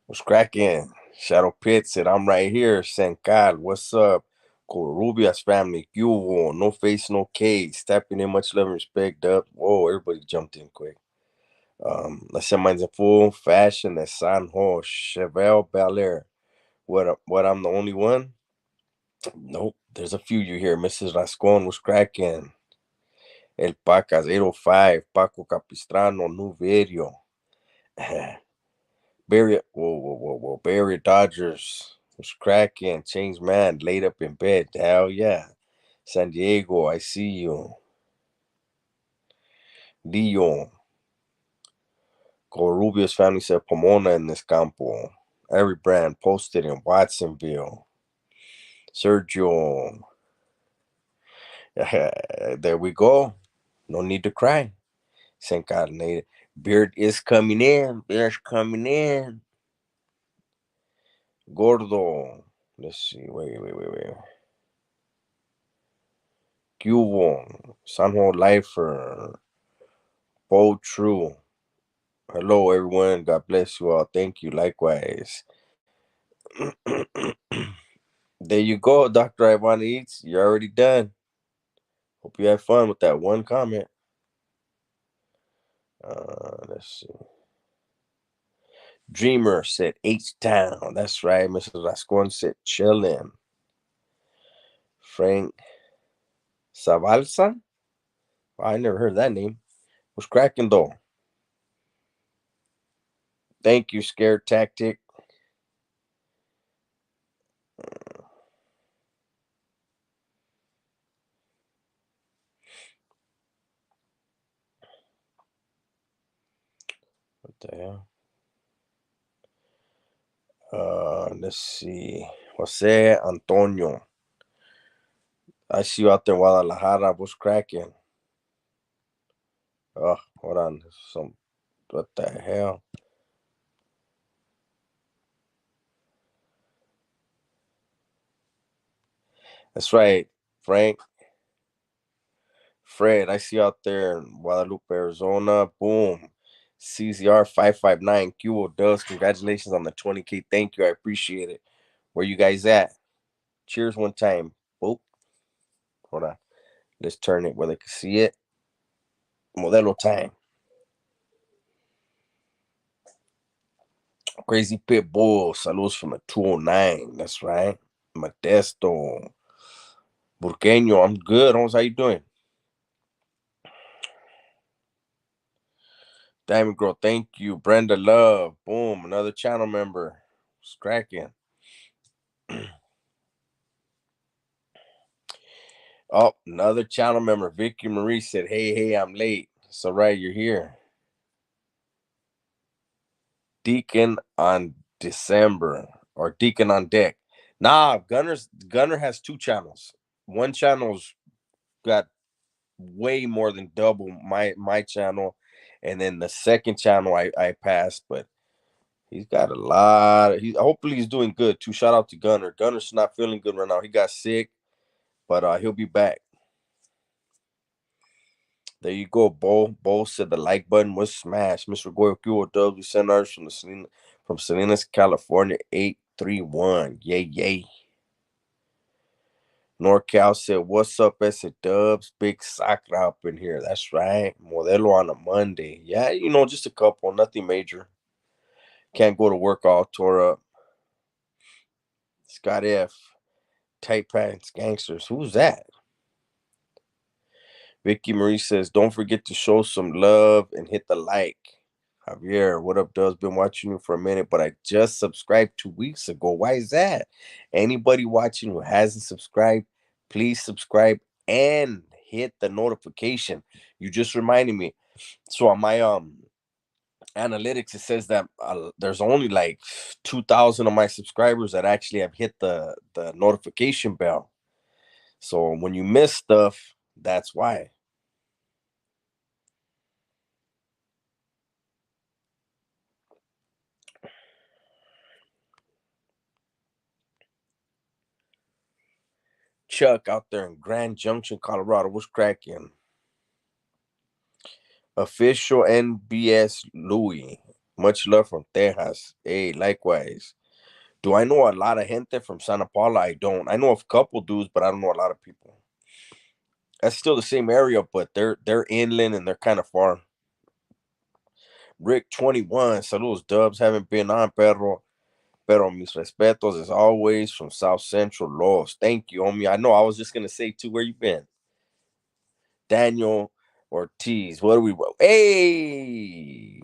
What's cracking? Shadow Pit said, I'm right here. Sencal, what's up? Corubia's family, Cubo, no face, no case. Tapping in, much love and respect, Dub. Whoa, everybody jumped in quick. Let's say mine's in full fashion at San Jose, Chevelle Bel Air. What, I'm the only one? Nope, there's a few you here. Mrs. Rascon was cracking. El Pacas 805, Paco Capistrano, Nuverio. Barry Dodgers was cracking. Changed man, laid up in bed. Hell yeah. San Diego, I see you. Leon. Corubia's family said Pomona in this campo. Every brand posted in Watsonville. Sergio. There we go. No need to cry. St. Carnated. Beard is coming in. Beard's coming in. Gordo. Let's see. Wait. Cubo. San Juan Lifer. Bo True. Hello, everyone. God bless you all. Thank you. Likewise. There you go, Dr. Ivan Eats. You're already done. Hope you had fun with that one comment. Let's see. Dreamer said H Town. That's right. Mrs. Rascon said chillin'. Frank Savalsa? I never heard that name. Was cracking though. Thank you, Scared Tactic. What the hell? Let's see. Jose Antonio. I see you out there in Guadalajara. Was cracking. Oh, hold on. What the hell? That's right, Frank. Fred, I see you out there in Guadalupe, Arizona. Boom. CZR 559 Cubo does. Congratulations on the 20K. Thank you. I appreciate it. Where you guys at? Cheers one time. Boop. Hold on. Let's turn it where they can see it. Modelo time. Crazy Pit Bull. Saludos from the 209. That's right. Modesto. Burqueño. I'm good. How you doing? Diamond Girl. Thank you. Brenda Love. Boom. Another channel member. It's cracking. Oh, another channel member, Vicky Marie said, Hey, I'm late. It's all right, you're here. Deacon on December or Deacon on deck. Nah, Gunner has two channels. One channel's got way more than double my channel, and then the second channel I passed, but he's got a lot. Hopefully he's doing good too. Shout out to Gunner. Gunner's not feeling good right now. He got sick, but he'll be back. There you go, Bo. Bo said the like button was smashed. Mr. Goyo Dubs, we send ours from Salinas, California, 831. Yay. NorCal said, What's up, S Dubs? Big soccer up in here. That's right. Modelo on a Monday. Yeah, just a couple, nothing major. Can't go to work all tore up. Scott F. Tight pants gangsters. Who's that? Vicky Marie says, Don't forget to show some love and hit the like. Javier, what up, Does? Been watching you for a minute, but I just subscribed 2 weeks ago. Why is that? Anybody watching who hasn't subscribed, please subscribe and hit the notification. You just reminded me. So on my analytics, it says that there's only like 2,000 of my subscribers that actually have hit the notification bell. So when you miss stuff, that's why. Chuck out there in Grand Junction, Colorado. What's cracking? Official NBS Louis. Much love from Texas. Hey, likewise. Do I know a lot of gente from Santa Paula? I don't. I know a couple dudes, but I don't know a lot of people. That's still the same area, but they're inland and they're kind of far. Rick 21, saludos Dubs. Haven't been on, pero mis respetos as always from South Central Los. Thank you, homie. I know I was just gonna say too, where you been? Daniel Ortiz. What do we? Hey,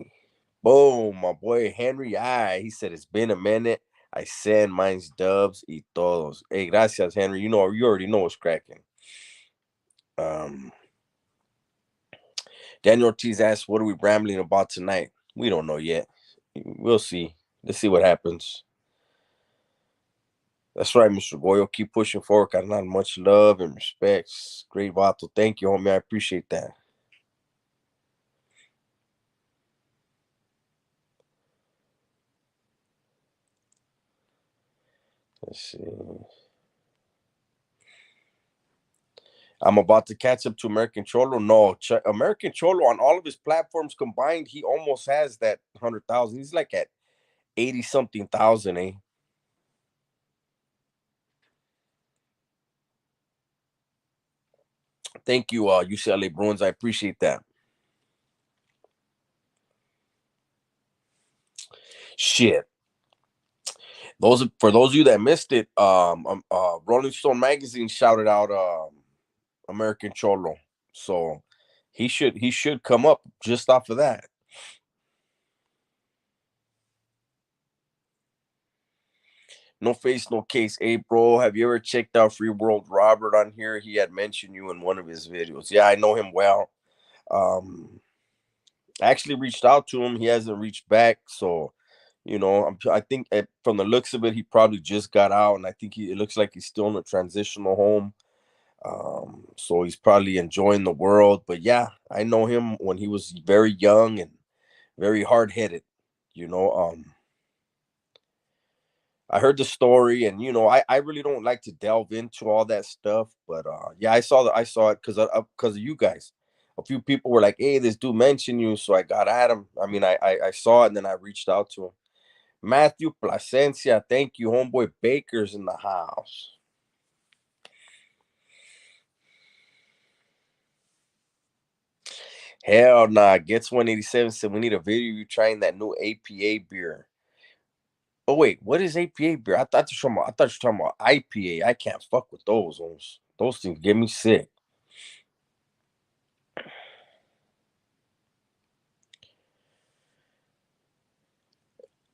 boom, my boy Henry. He said it's been a minute. I send mine's Dubs y todos. Hey, gracias, Henry. You already know what's cracking. Um, Daniel Ortiz asked, "What are we rambling about tonight?" We don't know yet. We'll see. Let's see what happens. That's right, Mr. Goyo. Keep pushing forward. Got not much love and respect. Great vato. Thank you, homie. I appreciate that. Let's see. I'm about to catch up to American Cholo. No, American Cholo on all of his platforms combined, he almost has that 100,000. He's like at 80 something thousand, eh? Thank you, UCLA Bruins. I appreciate that. Shit. Those of you that missed it, Rolling Stone magazine shouted out American Cholo. So he should come up just off of that. No face, no case. Hey, bro, have you ever checked out Free World Robert on here? He had mentioned you in one of his videos. Yeah, I know him well. Um, I actually reached out to him. He hasn't reached back. So, I think from the looks of it, he probably just got out, and I think it looks like he's still in a transitional home. So he's probably enjoying the world. But yeah, I know him when he was very young and very hard headed. You know, I heard the story, and I really don't like to delve into all that stuff, but yeah, I saw it because of you guys. A few people were like, "Hey, this dude mentioned you," so I got at him. I mean, I saw it, and then I reached out to him. Matthew Placencia, thank you, homeboy. Baker's in the house. Hell nah, gets 187 said we need a video of you trying that new APA beer. Oh wait, what is APA beer? I thought you were talking about IPA. I can't fuck with those. Those things get me sick.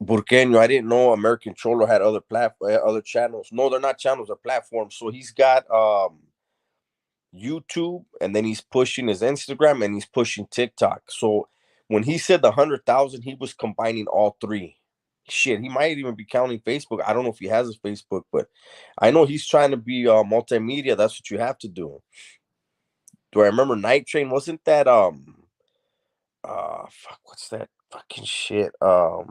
Burqueño, I didn't know American Cholo had other channels. No, they're not channels, they're platforms. So he's got YouTube, and then he's pushing his Instagram, and he's pushing TikTok. So when he said the 100,000, he was combining all three. Shit, he might even be counting Facebook. I don't know if he has a Facebook, but I know he's trying to be multimedia. That's what you have to do. Do I remember Night Train? Wasn't that fuck, what's that fucking shit? I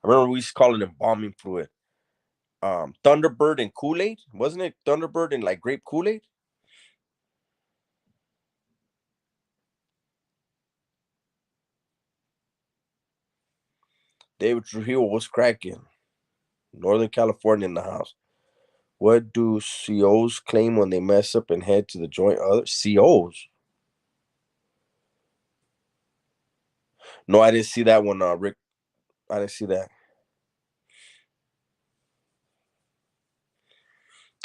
remember we used to call it embalming fluid. Thunderbird and Kool-Aid, wasn't it? Thunderbird and like grape Kool-Aid. David Trujillo was cracking. Northern California in the house. What do COs claim when they mess up and head to the joint? Other COs? No, I didn't see that one, Rick. I didn't see that.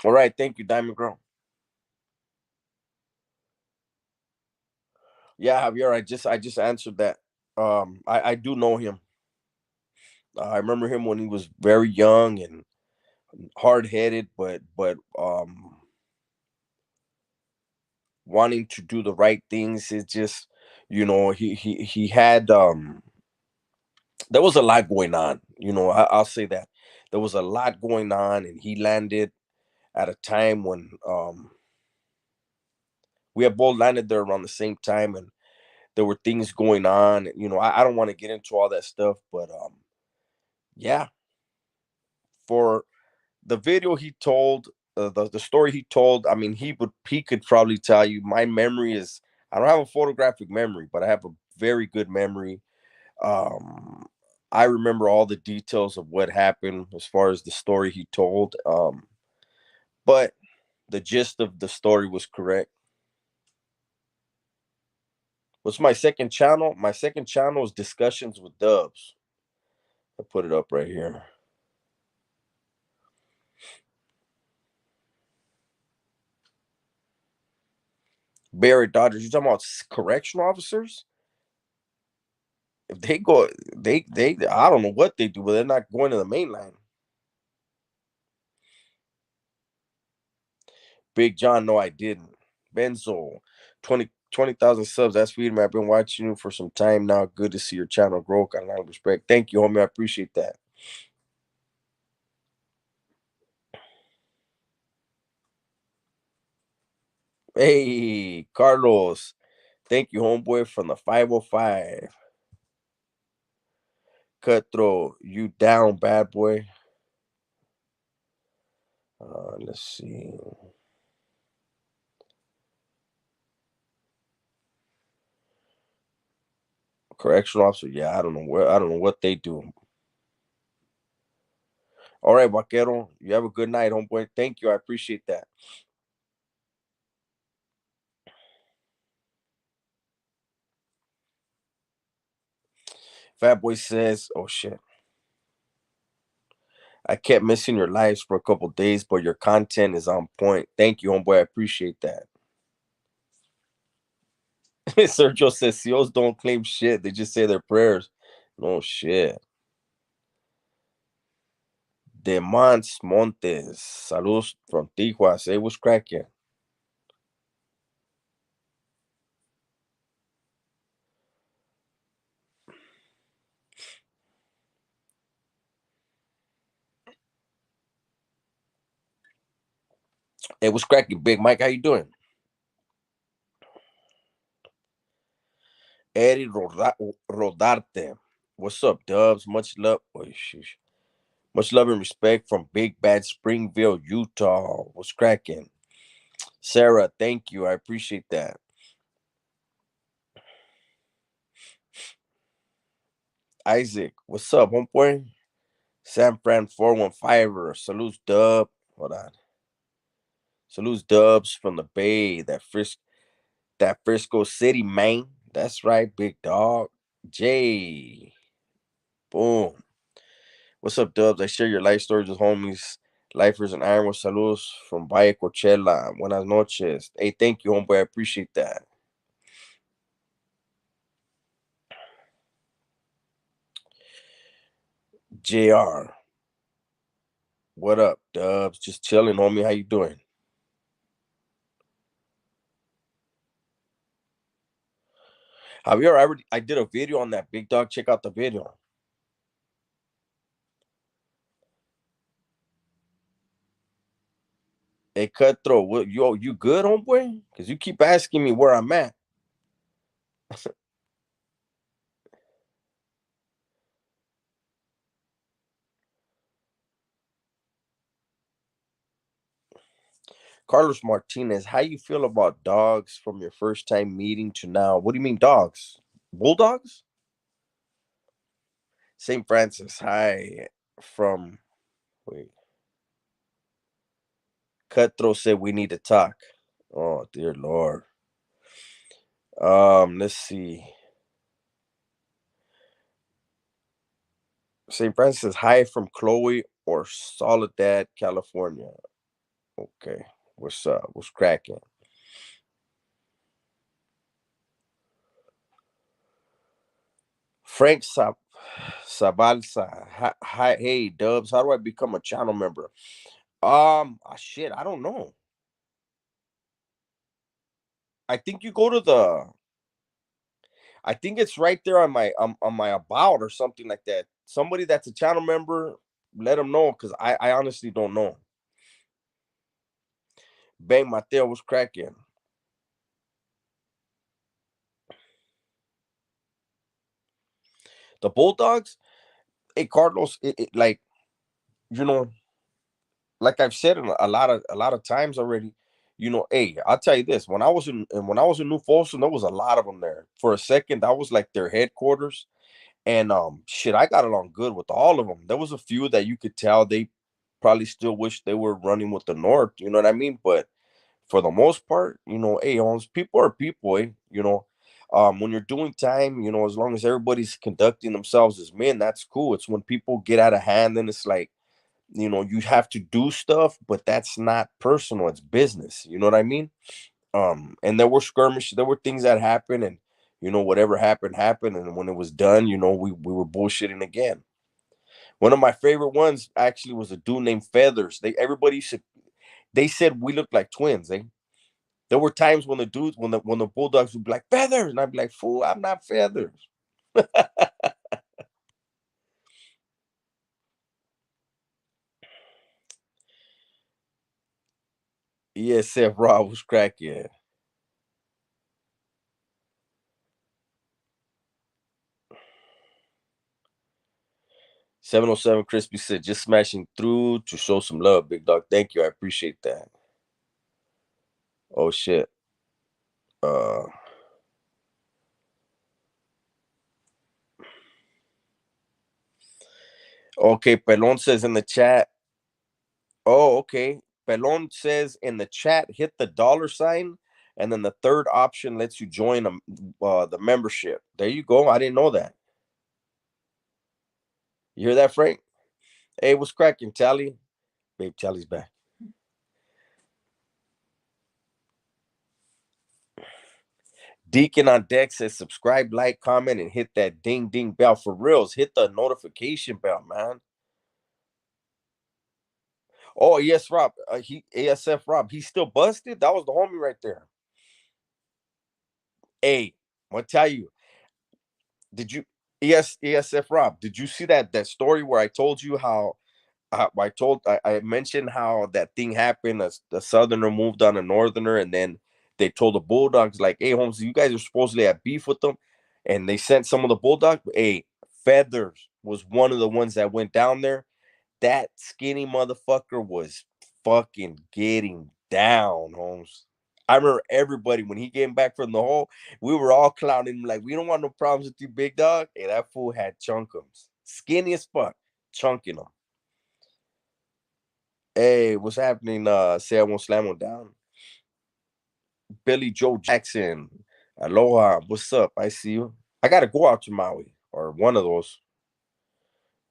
All right, thank you, Diamond Girl. Yeah, Javier, I just answered that. I do know him. I remember him when he was very young and hard headed, but wanting to do the right things. It's just, he had there was a lot going on. I'll say that there was a lot going on, and he landed at a time when we had both landed there around the same time, and there were things going on. I don't want to get into all that stuff, but yeah, for the video he told, the story he told, I mean, he could probably tell you. My memory is, I don't have a photographic memory, but I have a very good memory. Um, I remember all the details of what happened as far as the story he told. But the gist of the story was correct. What's my second channel? My second channel is Discussions with Dubs. I put it up right here. Barrett Dodgers. You talking about correctional officers? If they go, they. I don't know what they do, but they're not going to the main line. Big John, no, I didn't. Benzo, 20,000 subs. That's feeding me. I've been watching you for some time now. Good to see your channel grow. Got a lot of respect. Thank you, homie. I appreciate that. Hey, Carlos. Thank you, homeboy, from the 505. Cutthroat, you down, bad boy. Let's see. Correctional officer. Yeah, I don't know where. I don't know what they do. All right, Vaquero. You have a good night, homeboy. Thank you. I appreciate that. Fat Boy says, "Oh shit, I kept missing your lives for a couple days, but your content is on point. Thank you, homeboy. I appreciate that." Sergio says, "COs don't claim shit. They just say their prayers." No shit. De Mons Montes. Saludos from Tijuana. Say what's cracking. Hey, what's cracking, Big Mike? How you doing? Eddie Rodarte. What's up, Dubs? Much love. Oh, sheesh. Much love and respect from Big Bad Springville, Utah. What's cracking? Sarah, thank you. I appreciate that. Isaac, what's up, homeboy? San Fran 415er. Salutes, Dub. Hold on. Salutes, Dubs from the Bay. That Frisco City, man. That's right, big dog. Jay. Boom. What's up, Dubs? I share your life stories with homies, lifers, and Ironwood. Saludos from Valle Coachella. Buenas noches. Hey, thank you, homeboy. I appreciate that. JR. What up, Dubs? Just chilling, homie. How you doing? Javier, I did a video on that big dog. Check out the video. Hey, Cutthroat, you good, homeboy? Because you keep asking me where I'm at. Carlos Martinez, how you feel about dogs from your first time meeting to now? What do you mean dogs? Bulldogs? St. Francis, hi. From wait. Cutthroat said we need to talk. Oh dear Lord. Let's see. St. Francis, hi from Chloe or Soledad, California. Okay. What's up? What's cracking? Frank Sabalsa. Hi, hey Dubs. How do I become a channel member? Shit, I don't know. I think you go to the. I think it's right there on my about or something like that. Somebody that's a channel member, let them know because I honestly don't know. Bang Mateo was cracking. The Bulldogs, hey Cardinals, like you know, like I've said in a lot of times already. Hey, I'll tell you this: when I was in New Folsom, there was a lot of them there. For a second, that was like their headquarters, And shit, I got along good with all of them. There was a few that you could tell they probably still wish they were running with the North. You know what I mean? But for the most part, hey, Holmes, people are people, eh? When you're doing time, as long as everybody's conducting themselves as men, that's cool. It's when people get out of hand, and it's like, you have to do stuff, but that's not personal, it's business. You know what I mean? And there were skirmishes, there were things that happened, and whatever happened, and when it was done, we were bullshitting again. One of my favorite ones actually was a dude named Feathers. Everybody should they said we looked like twins, eh? There were times when the dudes, when the Bulldogs would be like Feathers, and I'd be like, fool, I'm not Feathers. ESF Rob was cracking. 707 Crispy said, just smashing through to show some love, big dog. Thank you. I appreciate that. Oh shit. Uh okay, Pelon says in the chat. Oh, okay. Pelon says in the chat, hit the dollar sign, and then the third option lets you join the membership. There you go. I didn't know that. You hear that, Frank? Hey, what's cracking, Tally? Babe, Tally's back. Deacon on deck says subscribe, like, comment, and hit that ding ding bell for reals. Hit the notification bell, man. Oh yes, Rob. He ASF Rob. He's still busted. That was the homie right there. Hey, I'm gonna tell you. Did you ASF Rob? Did you see that story where I told you how I mentioned how that thing happened? The Southerner moved on a Northerner, and then they told the Bulldogs like, "Hey, Holmes, you guys are supposedly at beef with them," and they sent some of the Bulldogs. Hey, Feathers was one of the ones that went down there. That skinny motherfucker was fucking getting down, Holmes. I remember everybody when he came back from the hole, we were all clowning him like, we don't want no problems with you, big dog. And that fool had chunkums. Skinny as fuck, chunking them. Hey, what's happening? Say I won't slam him down. Billy Joe Jackson. Aloha. What's up? I see you. I gotta go out to Maui or one of those.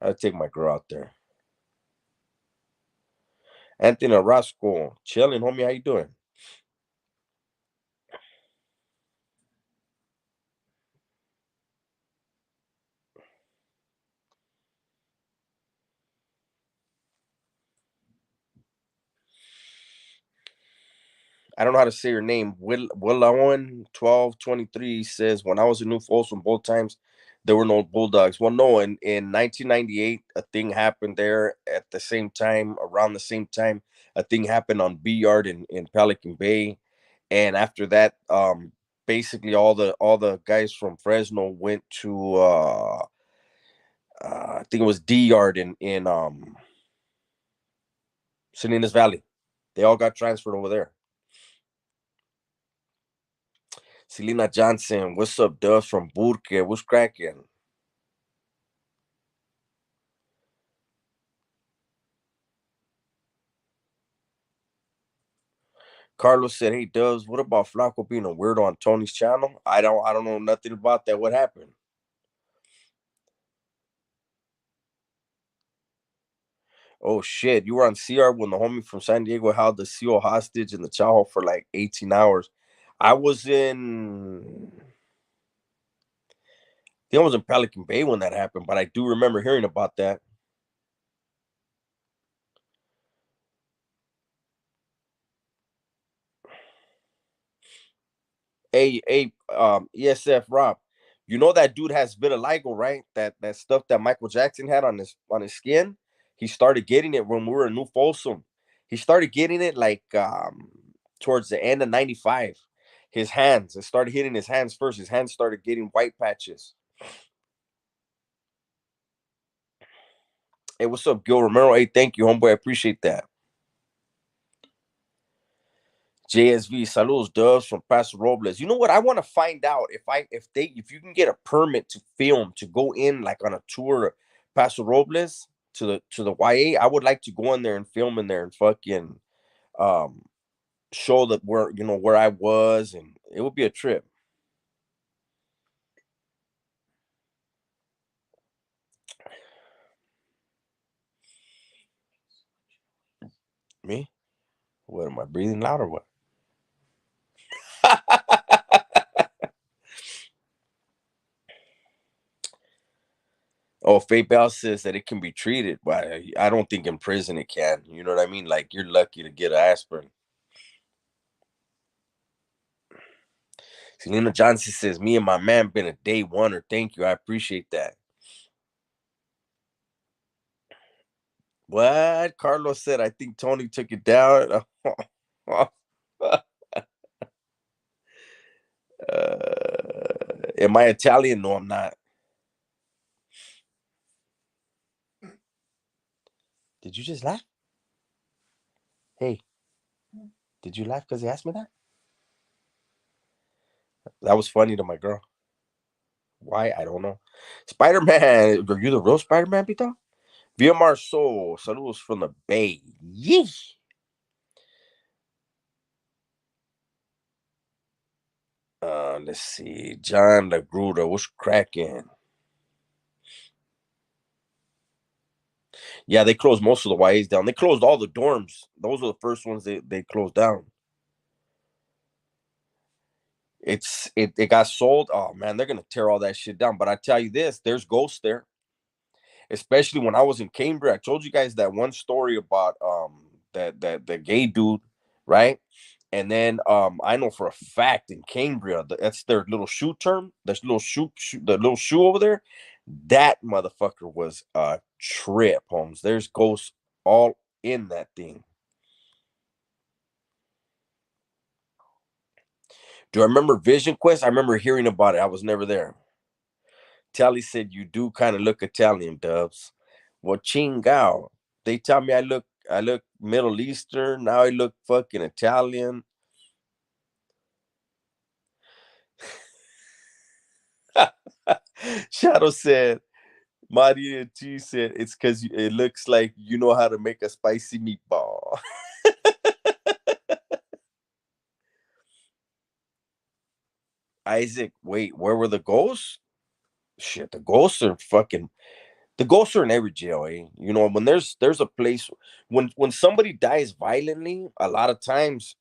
I gotta take my girl out there. Anthony Roscoe. Chilling, homie. How you doing? I don't know how to say your name. Will Owen 1223 says when I was in New Folsom both times there were no Bulldogs. Well, no, in 1998 a thing happened there at the same time, around the same time a thing happened on B Yard in Pelican Bay, and after that, basically all the guys from Fresno went to I think it was D Yard in Salinas Valley. They all got transferred over there. Selena Johnson, what's up, Duff from Burke? What's cracking? Carlos said, "Hey, Doves, what about Flacco being a weirdo on Tony's channel? I don't know nothing about that. What happened? Oh shit, you were on CR when the homie from San Diego held the CO hostage in the chow for like 18 hours. I was in, I think I was in Pelican Bay when that happened, but I do remember hearing about that. ESF Rob, you know that dude has vitiligo, right? That stuff that Michael Jackson had on his skin. He started getting it when we were in New Folsom. He started getting it like towards the end of '95. His hands, it started hitting his hands first. His hands started getting white patches. Hey, what's up, Gil Romero? Hey, thank you, homeboy. I appreciate that. JSV, saludos, Dubs from Paso Robles. You know what? I want to find out if you can get a permit to film to go in like on a tour of Paso Robles to the YA. I would like to go in there and film in there and fucking um show that where I was, and it would be a trip. Me? What am I breathing loud or what? Oh, Faye Bell says that it can be treated, but I don't think in prison it can. You know what I mean? Like you're lucky to get an aspirin. Selena Johnson says, "Me and my man been a day oneer. Thank you, I appreciate that." What Carlos said, I think Tony took it down. Am I Italian? No, I'm not. Did you just laugh? Hey, did you laugh because he asked me that? That was funny to my girl. Why? I don't know. Spider Man, are you the real Spider Man, Pito? Via Marceau, saludos from the Bay. Yeesh. Let's see. John LaGruda, what's cracking? Yeah, they closed most of the YAs down. They closed all the dorms. Those were the first ones they closed down. It got sold. Oh man, they're gonna tear all that shit down. But I tell you this, there's ghosts there. Especially when I was in Cambridge. I told you guys that one story about that the gay dude, right? And then I know for a fact in Cambria, that's their little shoe term. There's little shoe, the little shoe over there. That motherfucker was a trip, Holmes. There's ghosts all in that thing. Do I remember Vision Quest? I remember hearing about it. I was never there. Tally said you do kind of look Italian, Dubs. Well, chingao. They tell me I look Middle Eastern. Now I look fucking Italian. Shadow said, Maria T said it's because it looks like you know how to make a spicy meatball. Isaac, wait, where were the ghosts? Shit, the ghosts are in every jail, eh? You know, when there's a place when somebody dies violently, a lot of times,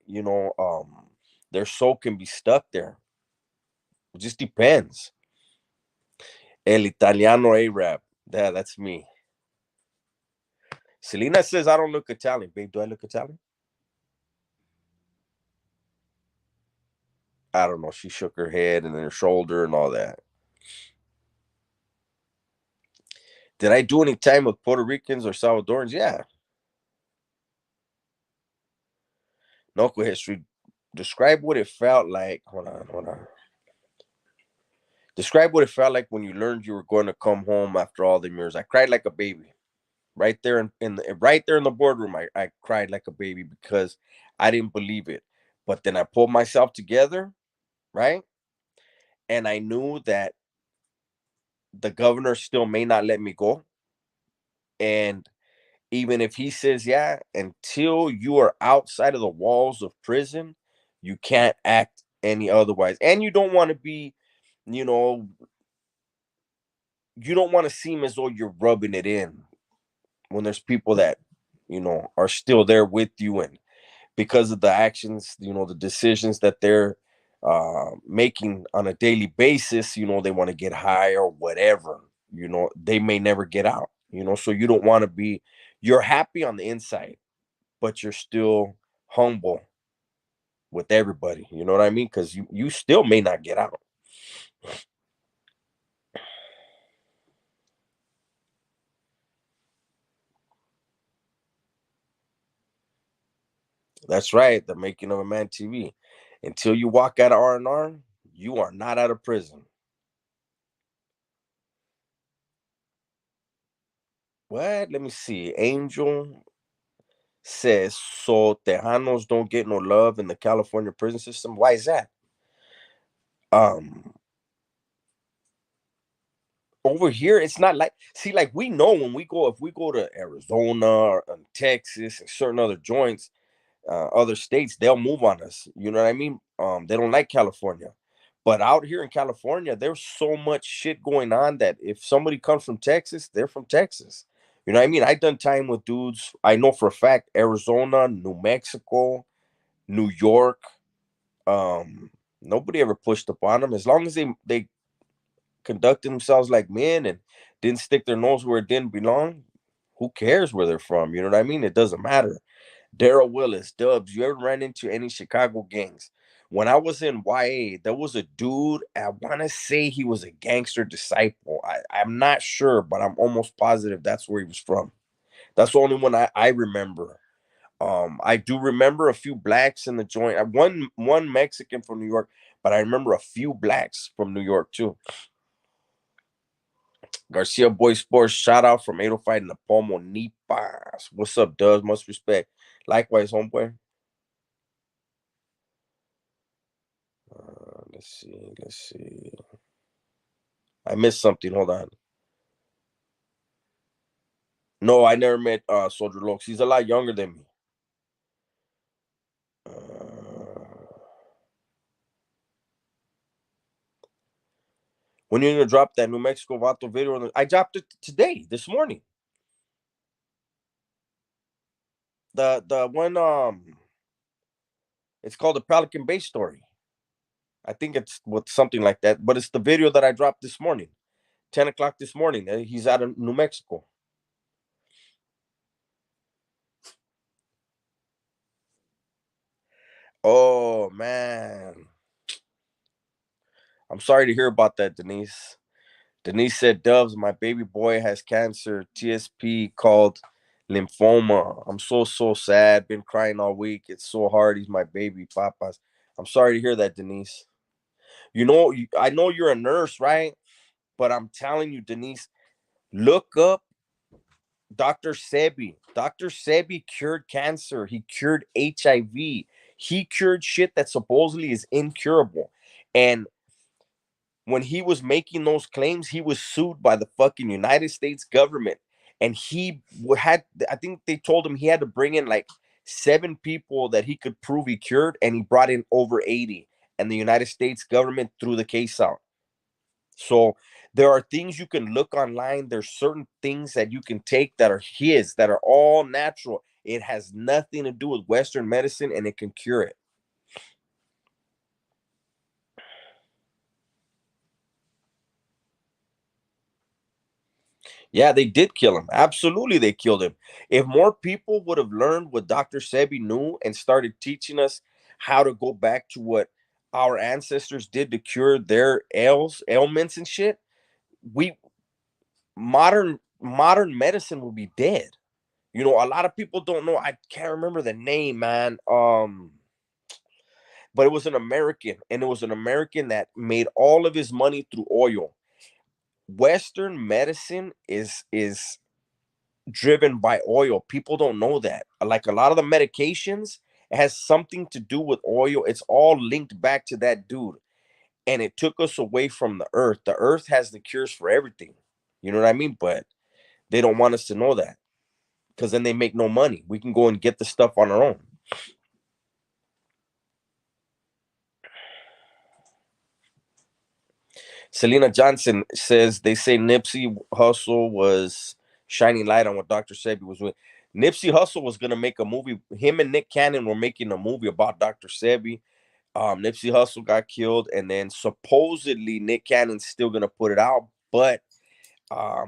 their soul can be stuck there. It just depends. El Italiano Arab. Yeah, that's me. Selena says I don't look Italian. Babe, do I look Italian? I don't know. She shook her head and then her shoulder and all that. Did I do any time with Puerto Ricans or Salvadorans? Yeah. Local history. Describe what it felt like. Hold on, hold on. Describe what it felt like when you learned you were going to come home after all the years. I cried like a baby. Right there right there in the boardroom, I cried like a baby because I didn't believe it. But then I pulled myself together, right? And I knew that the governor still may not let me go. And even if he says, yeah, until you are outside of the walls of prison, you can't act any otherwise. And you don't want to be, you know, you don't want to seem as though you're rubbing it in when there's people that, are still there with you. And because of the actions, the decisions that they're making on a daily basis, they want to get high or whatever, they may never get out, so you don't want to be, you're happy on the inside, but you're still humble with everybody. You know what I mean? Because you still may not get out. That's right. The making of a man TV. Until you walk out of R&R, you are not out of prison. What? Let me see. Angel. says, so Tejanos don't get no love in the California prison system. Why is that? Um, Over here, it's not like, see, like we know when we go, if we go to Arizona or Texas and certain other joints, other states, they'll move on us. You know what I mean? They don't like California. But out here in California, there's so much shit going on that if somebody comes from Texas, they're from Texas. You know what I mean? I done time with dudes. I know for a fact Arizona, New Mexico, New York. Um, Nobody ever pushed upon them as long as they conducted themselves like men and didn't stick their nose where it didn't belong. Who cares where they're from? You know what I mean? It doesn't matter. Daryl Willis, Dubs, you ever ran into any Chicago gangs? When I was in YA, there was a dude, I want to say he was a gangster disciple. I'm not sure, but I'm almost positive that's where he was from. That's the only one I remember. I do remember a few blacks in the joint. One Mexican from New York, but I remember a few blacks from New York too. Garcia Boy Sports, shout out from 805 Napomo Nipas. What's up, Dubs? Much respect. Likewise, homeboy. Let's see. Let's see. I missed something. Hold on. No, I never met Soldier Lokes. He's a lot younger than me. When you're gonna drop that New Mexico Vato video? I dropped it today, this morning. The one it's called the Pelican Bay story. I think it's what something like that, but it's the video that I dropped this morning, 10 o'clock this morning. He's out of New Mexico. Oh man, I'm sorry to hear about that, Denise. Denise said, Dubs, my baby boy has cancer, TSP called lymphoma. I'm so sad. Been crying all week. It's so hard. He's my baby, papas. I'm sorry to hear that, Denise. I know you're a nurse, right? But I'm telling you, Denise, look up Dr. Sebi. Dr. Sebi cured cancer. He cured HIV. He cured shit that supposedly is incurable. And when he was making those claims, he was sued by the fucking United States government. And I think they told him he had to bring in like 7 people that he could prove he cured, and he brought in over 80. And the United States government threw the case out. So there are things you can look online. There's certain things that you can take that are that are all natural. It has nothing to do with Western medicine, and it can cure it. Yeah, they did kill him. Absolutely, they killed him. If more people would have learned what Dr. Sebi knew and started teaching us how to go back to what our ancestors did to cure their ailments and shit, we modern medicine will be dead. You know, a lot of people don't know. I can't remember the name, man. But it was an American, and it was an American that made all of his money through oil. Western medicine is driven by oil. People don't know that. Like a lot of the medications, it has something to do with oil. It's all linked back to that dude. And it took us away from the earth. The earth has the cures for everything. You know what I mean? But they don't want us to know that because then they make no money. We can go and get the stuff on our own. Selena Johnson says they say Nipsey Hussle was shining light on what Dr. Sebi was doing. Nipsey Hussle was gonna make a movie. Him and Nick Cannon were making a movie about Dr. Sebi. Nipsey Hussle got killed, and then supposedly Nick Cannon's still gonna put it out, but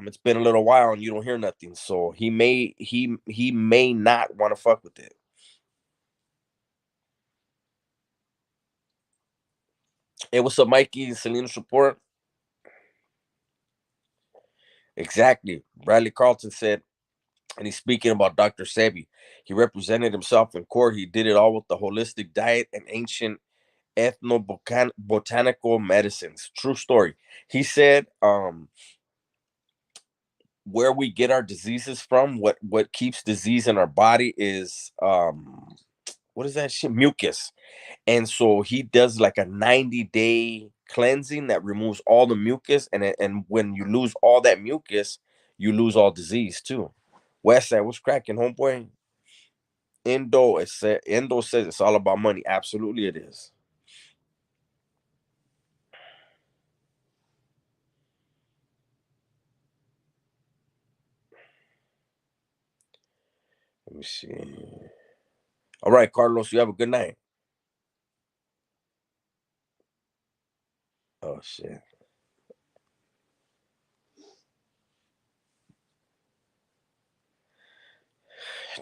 it's been a little while and you don't hear nothing. So he may not want to fuck with it. Hey, what's up, Mikey and Selena's report? Exactly. Bradley Carlton said, and he's speaking about Dr. Sebi. He represented himself in court. He did it all with the holistic diet and ancient ethnobotanical medicines. True story. He said, where we get our diseases from, what keeps disease in our body is what is that shit? Mucus. And so he does like a 90-day cleansing that removes all the mucus, and when you lose all that mucus, you lose all disease too. Westside, what's cracking, homeboy? Endo says it's all about money. Absolutely, it is. Let me see. All right, Carlos, you have a good night. Oh shit.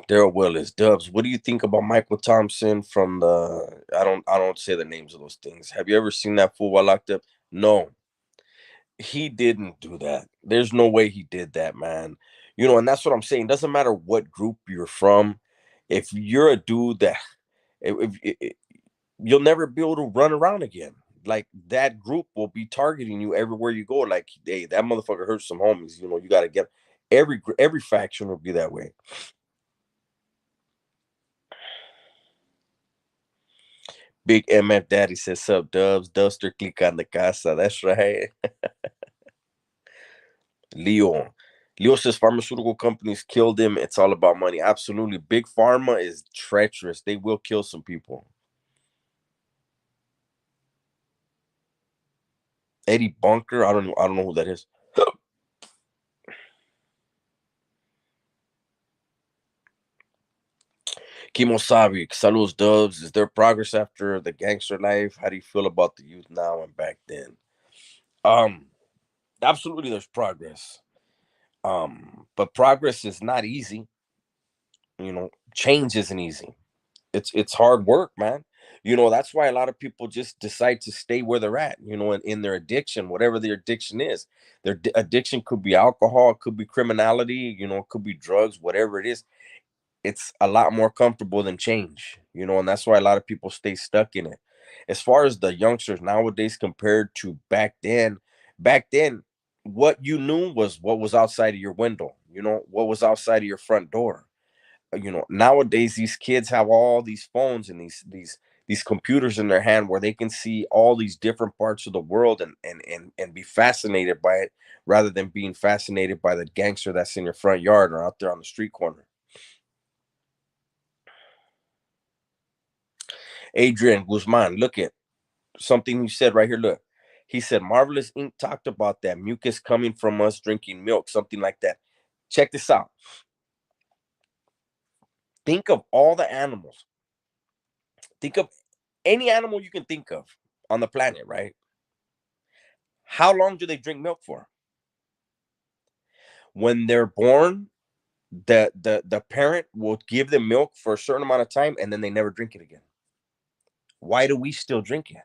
Daryl Willis, Dubs. What do you think about Michael Thompson from the? I don't say the names of those things. Have you ever seen that fool while locked up? No, he didn't do that. There's no way he did that, man. And that's what I'm saying. Doesn't matter what group you're from. If you're a dude that, if you'll never be able to run around again. Like that group will be targeting you everywhere you go. Like, hey, that motherfucker hurt some homies. You got to get every faction will be that way. Big MF Daddy says, "Sup, Dubs? Duster click on the casa." That's right. Leo. Leo says pharmaceutical companies killed him. It's all about money. Absolutely. Big pharma is treacherous. They will kill some people. Eddie Bunker. I don't know who that is. Kimosabi. Saludos, Dubs. Is there progress after the gangster life? How do you feel about the youth now and back then? Um, Absolutely there's progress. But progress is not easy. Change isn't easy. It's hard work, man. That's why a lot of people just decide to stay where they're at, in their addiction, whatever their addiction is. Their addiction could be alcohol, it could be criminality, it could be drugs, whatever it is. It's a lot more comfortable than change, and that's why a lot of people stay stuck in it. As far as the youngsters nowadays compared to back then, what you knew was what was outside of your window, what was outside of your front door. Nowadays these kids have all these phones and these computers in their hand where they can see all these different parts of the world and be fascinated by it rather than being fascinated by the gangster that's in your front yard or out there on the street corner. Adrian Guzman, look at something you said right here. Look, he said Marvelous Inc. talked about that mucus coming from us drinking milk, something like that. Check this out. Think of all the animals. Think of any animal you can think of on the planet, right? How long do they drink milk for? When they're born, the parent will give them milk for a certain amount of time and then they never drink it again. Why do we still drink it?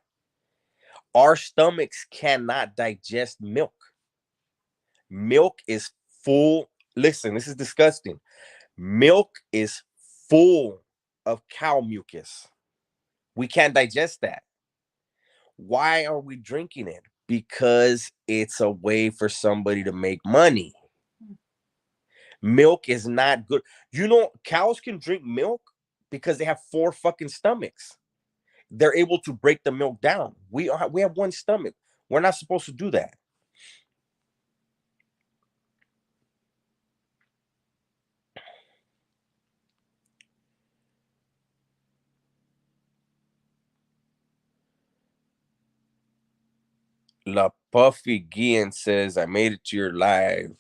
Our stomachs cannot digest milk. Milk is full. Listen, this is disgusting. Milk is full of cow mucus. We can't digest that. Why are we drinking it? Because it's a way for somebody to make money. Milk is not good. Cows can drink milk because they have four fucking stomachs. They're able to break the milk down. We have one stomach. We're not supposed to do that. La Puffy Gian says, I made it to your live.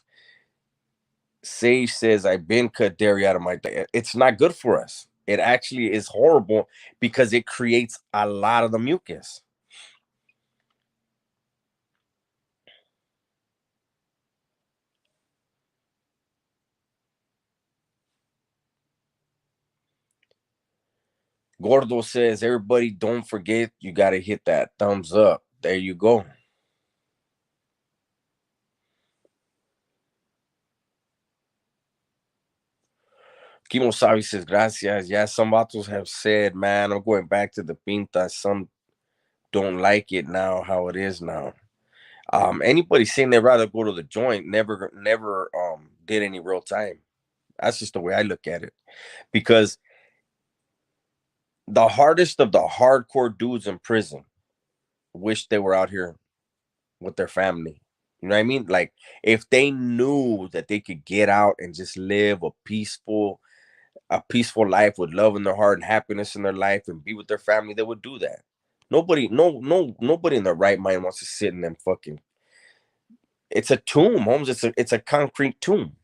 Sage says, I've been cut dairy out of my diet. It's not good for us. It actually is horrible because it creates a lot of the mucus. Gordo says, everybody don't forget, you got to hit that thumbs up. There you go. Kimo Savi says, gracias. Yeah, some vatos have said, man, I'm going back to the pinta. Some don't like it now, how it is now. Anybody saying they'd rather go to the joint never did any real time. That's just the way I look at it. Because the hardest of the hardcore dudes in prison wish they were out here with their family. You know what I mean? Like, if they knew that they could get out and just live a peaceful life with love in their heart and happiness in their life and be with their family, they would do that. Nobody in their right mind wants to sit in them fucking. It's a tomb, Holmes. It's a concrete tomb.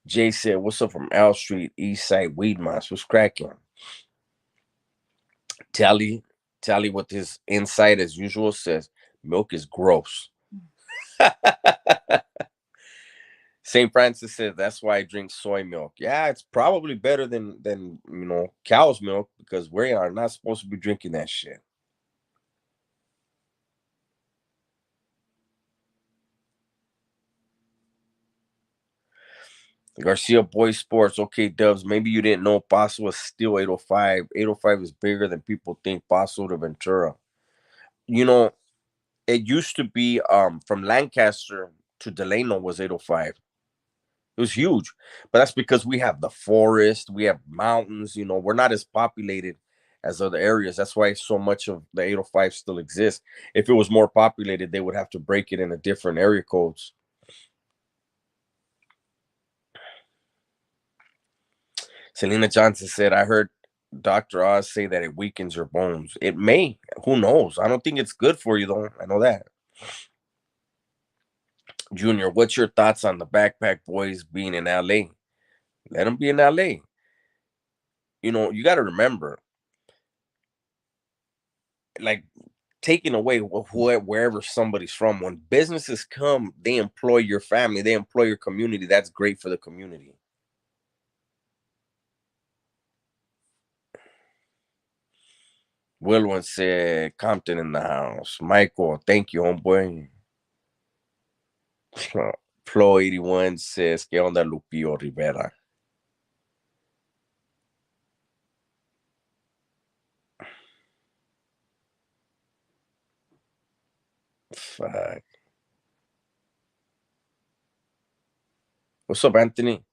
Jay said, "What's up from L Street, East Side, Weedmas? What's cracking?" Tally, Tally, with his insight as usual, says milk is gross. St. Francis says that's why I drink soy milk. Yeah, it's probably better than cow's milk because we are not supposed to be drinking that shit. Garcia Boy Sports. Okay, Dubs. Maybe you didn't know Paso is still 805. 805 is bigger than people think. Paso to Ventura. You know, it used to be from Lancaster to Delano was 805. It was huge, but that's because we have the forest, we have mountains. We're not as populated as other areas. That's why so much of the 805 still exists. If it was more populated, they would have to break it into different area codes. Selena Johnson said, "I heard Dr. Oz say that it weakens your bones. It may. Who knows? I don't think it's good for you, though. I know that." Junior, what's your thoughts on the Backpack Boys being in LA? Let them be in LA. You got to remember, like, taking away wherever somebody's from, when businesses come, they employ your family, they employ your community. That's great for the community. Will one said, "Compton in the house." Michael, thank you, homeboy. Flo 81 says, "Que onda, Lupio Rivera?" Fuck. What's up, Anthony?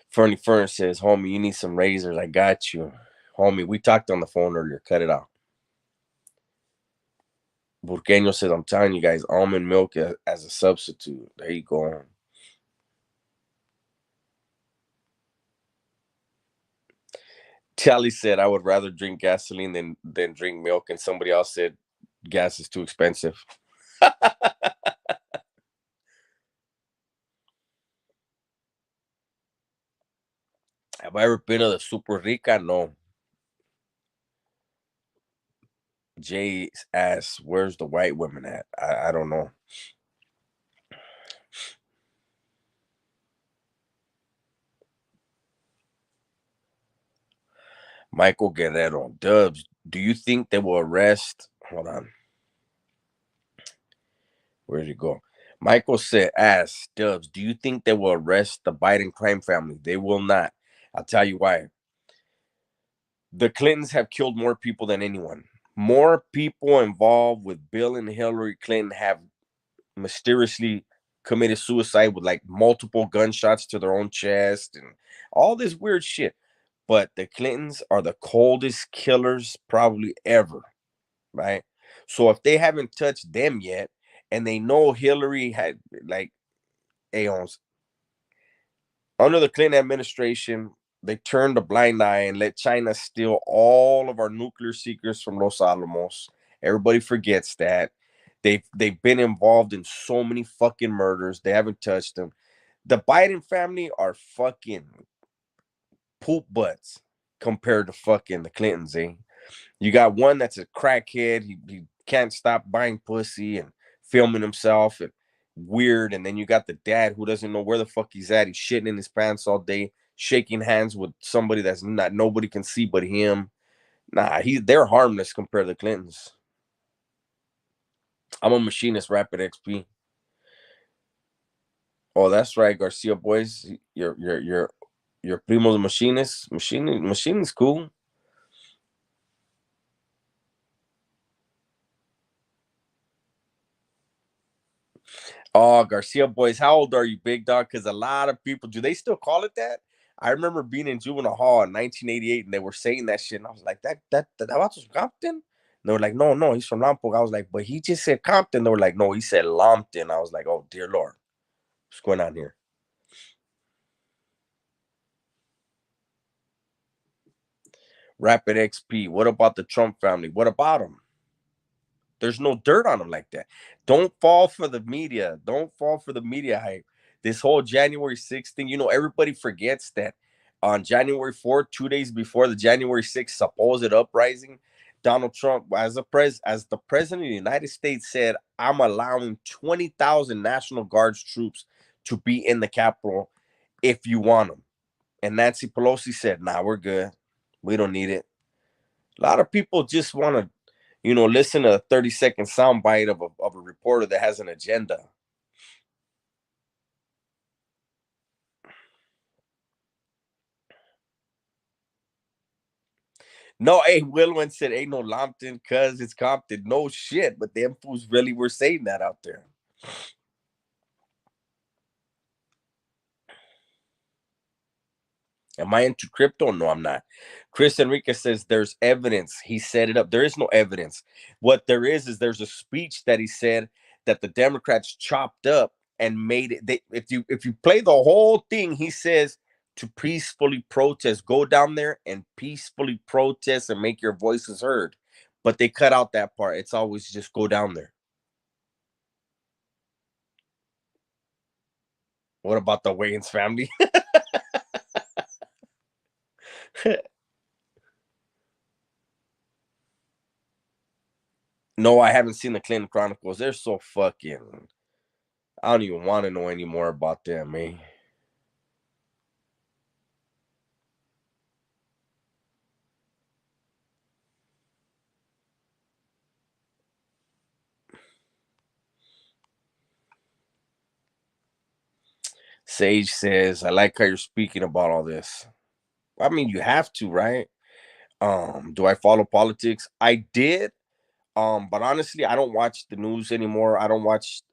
Fernie Fern says, "Homie, you need some razors. I got you." Homie, we talked on the phone earlier. Cut it out. Burqueño says, "I'm telling you guys, almond milk as a substitute." There you go. Tally said, "I would rather drink gasoline than drink milk," and somebody else said, "Gas is too expensive." Have I ever been to the Super Rica? No. Jay asks, "Where's the white women at?" I don't know. Michael Guerrero, Dubs, do you think they will arrest? Hold on. Where did it go? Michael said, "Ask Dubs, do you think they will arrest the Biden crime family?" They will not. I'll tell you why. The Clintons have killed more people than anyone. More people involved with Bill and Hillary Clinton have mysteriously committed suicide with like multiple gunshots to their own chest and all this weird shit. But the Clintons are the coldest killers probably ever, right? So if they haven't touched them yet, and they know Hillary had like aeons under the Clinton administration, they turned a blind eye and let China steal all of our nuclear secrets from Los Alamos. Everybody forgets that. They've been involved in so many fucking murders. They haven't touched them. The Biden family are fucking poop butts compared to fucking the Clintons, eh? You got one that's a crackhead. He can't stop buying pussy and filming himself and weird. And then you got the dad who doesn't know where the fuck he's at. He's shitting in his pants all day, shaking hands with somebody that's not nobody can see but him. Nah, they're harmless compared to the Clintons. I'm a machinist, Rapid XP. Oh, that's right, Garcia boys. Your primo's machinist. Machine is cool. Oh, Garcia boys, how old are you, big dog? Because a lot of people, do they still call it that? I remember being in juvenile hall in 1988, and they were saying that shit, and I was like, that was from Compton. And they were like, no, no, he's from Lompoc. I was like, but he just said Compton. They were like, no, he said Lompton. I was like, oh dear Lord, what's going on here? Rapid XP. What about the Trump family? What about him? There's no dirt on him like that. Don't fall for the media. Don't fall for the media hype. This whole January 6th thing, everybody forgets that on January 4th, 2 days before the January 6th supposed uprising, Donald Trump, as the president of the United States, said, I'm allowing 20,000 National Guards troops to be in the Capitol if you want them. And Nancy Pelosi said, nah, we're good. We don't need it. A lot of people just want to listen to a 30-second soundbite of a reporter that has an agenda. No, hey, Wilwin said, ain't no Lompton, cuz it's Compton. No shit, but them fools really were saying that out there. Am I into crypto? No, I'm not. Chris Enriquez says there's evidence. He set it up. There is no evidence. What there is there's a speech that he said that the Democrats chopped up and made it. If you play the whole thing, he says to peacefully protest, go down there and peacefully protest and make your voices heard. But they cut out that part. It's always just go down there. What about the Wayans family? No, I haven't seen the Clinton Chronicles. They're so fucking. I don't even want to know any more about them, man. Sage says, I like how you're speaking about all this. I mean, you have to, right? Do I follow politics? I did. But honestly, I don't watch the news anymore. I don't watch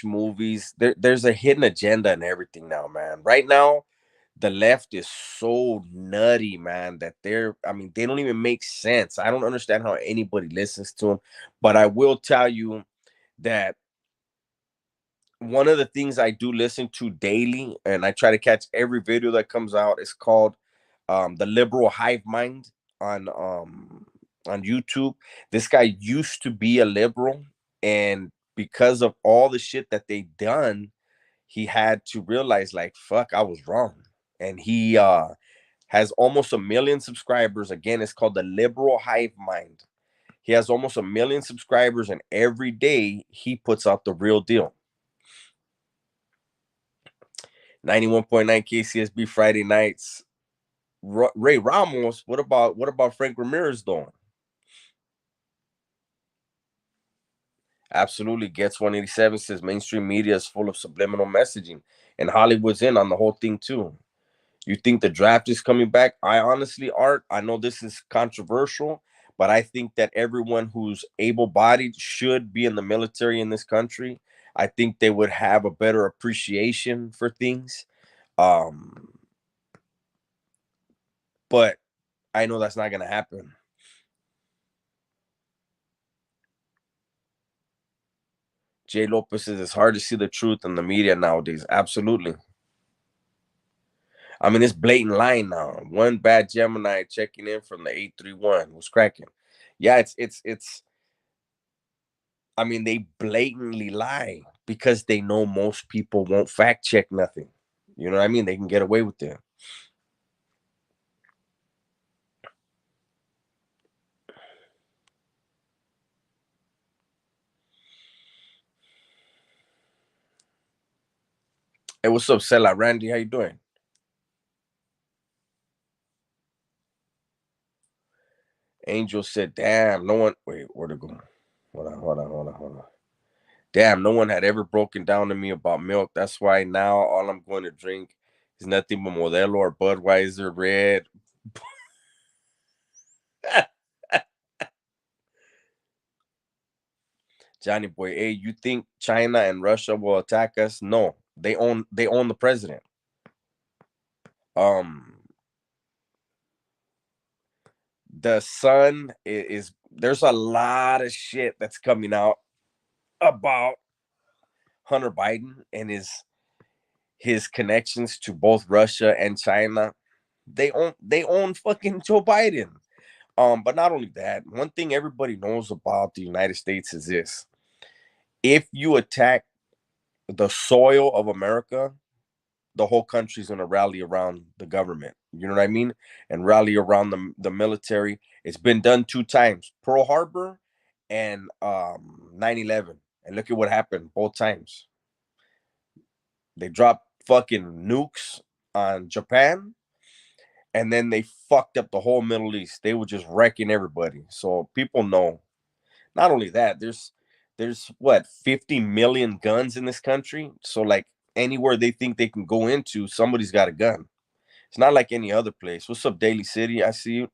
movies. There's a hidden agenda and everything now, man. Right now, the left is so nutty, man, that they don't even make sense. I don't understand how anybody listens to them. But I will tell you that one of the things I do listen to daily, and I try to catch every video that comes out, is called the Liberal Hive Mind on YouTube. This guy used to be a liberal, and because of all the shit that they done, he had to realize, like, fuck, I was wrong. And he has almost 1 million subscribers. Again, it's called the Liberal Hive Mind. He has almost 1 million subscribers, and every day he puts out the real deal. 91.9 KCSB Friday nights. Ray Ramos. What about Frank Ramirez doing? Absolutely. Gets 187 says mainstream media is full of subliminal messaging, and Hollywood's in on the whole thing too. You think the draft is coming back? I honestly, Art, I know this is controversial, but I think that everyone who's able-bodied should be in the military in this country. I think they would have a better appreciation for things. Um, but I know that's not going to happen. Jay Lopez says it's hard to see the truth in the media nowadays. Absolutely. I mean, it's blatant lying now. One bad Gemini checking in from the 831 was cracking. Yeah, it's. I mean, they blatantly lie because they know most people won't fact check nothing. You know what I mean? They can get away with it. Hey, what's up, Sella Randy? How you doing? Angel said, "Damn, no one. Wait, where to go? Hold on. Damn, no one had ever broken down to me about milk. That's why now all I'm going to drink is nothing but Modelo or Budweiser Red. Johnny boy, hey, you think China and Russia will attack us? No, they own the president. Um, the sun is there's a lot of shit that's coming out about Hunter Biden and his connections to both Russia and China. They own fucking Joe Biden. But not only that, one thing everybody knows about the United States is this: if you attack the soil of America, the whole country's gonna rally around the government. You know what I mean? And rally around the military. It's been done 2 times: Pearl Harbor and 9/11. And look at what happened both times. They dropped fucking nukes on Japan, and then they fucked up the whole Middle East. They were just wrecking everybody. So people know. Not only that, there's what 50 million guns in this country. So like anywhere they think they can go into, somebody's got a gun. It's not like any other place. What's up, Daily City? I see you.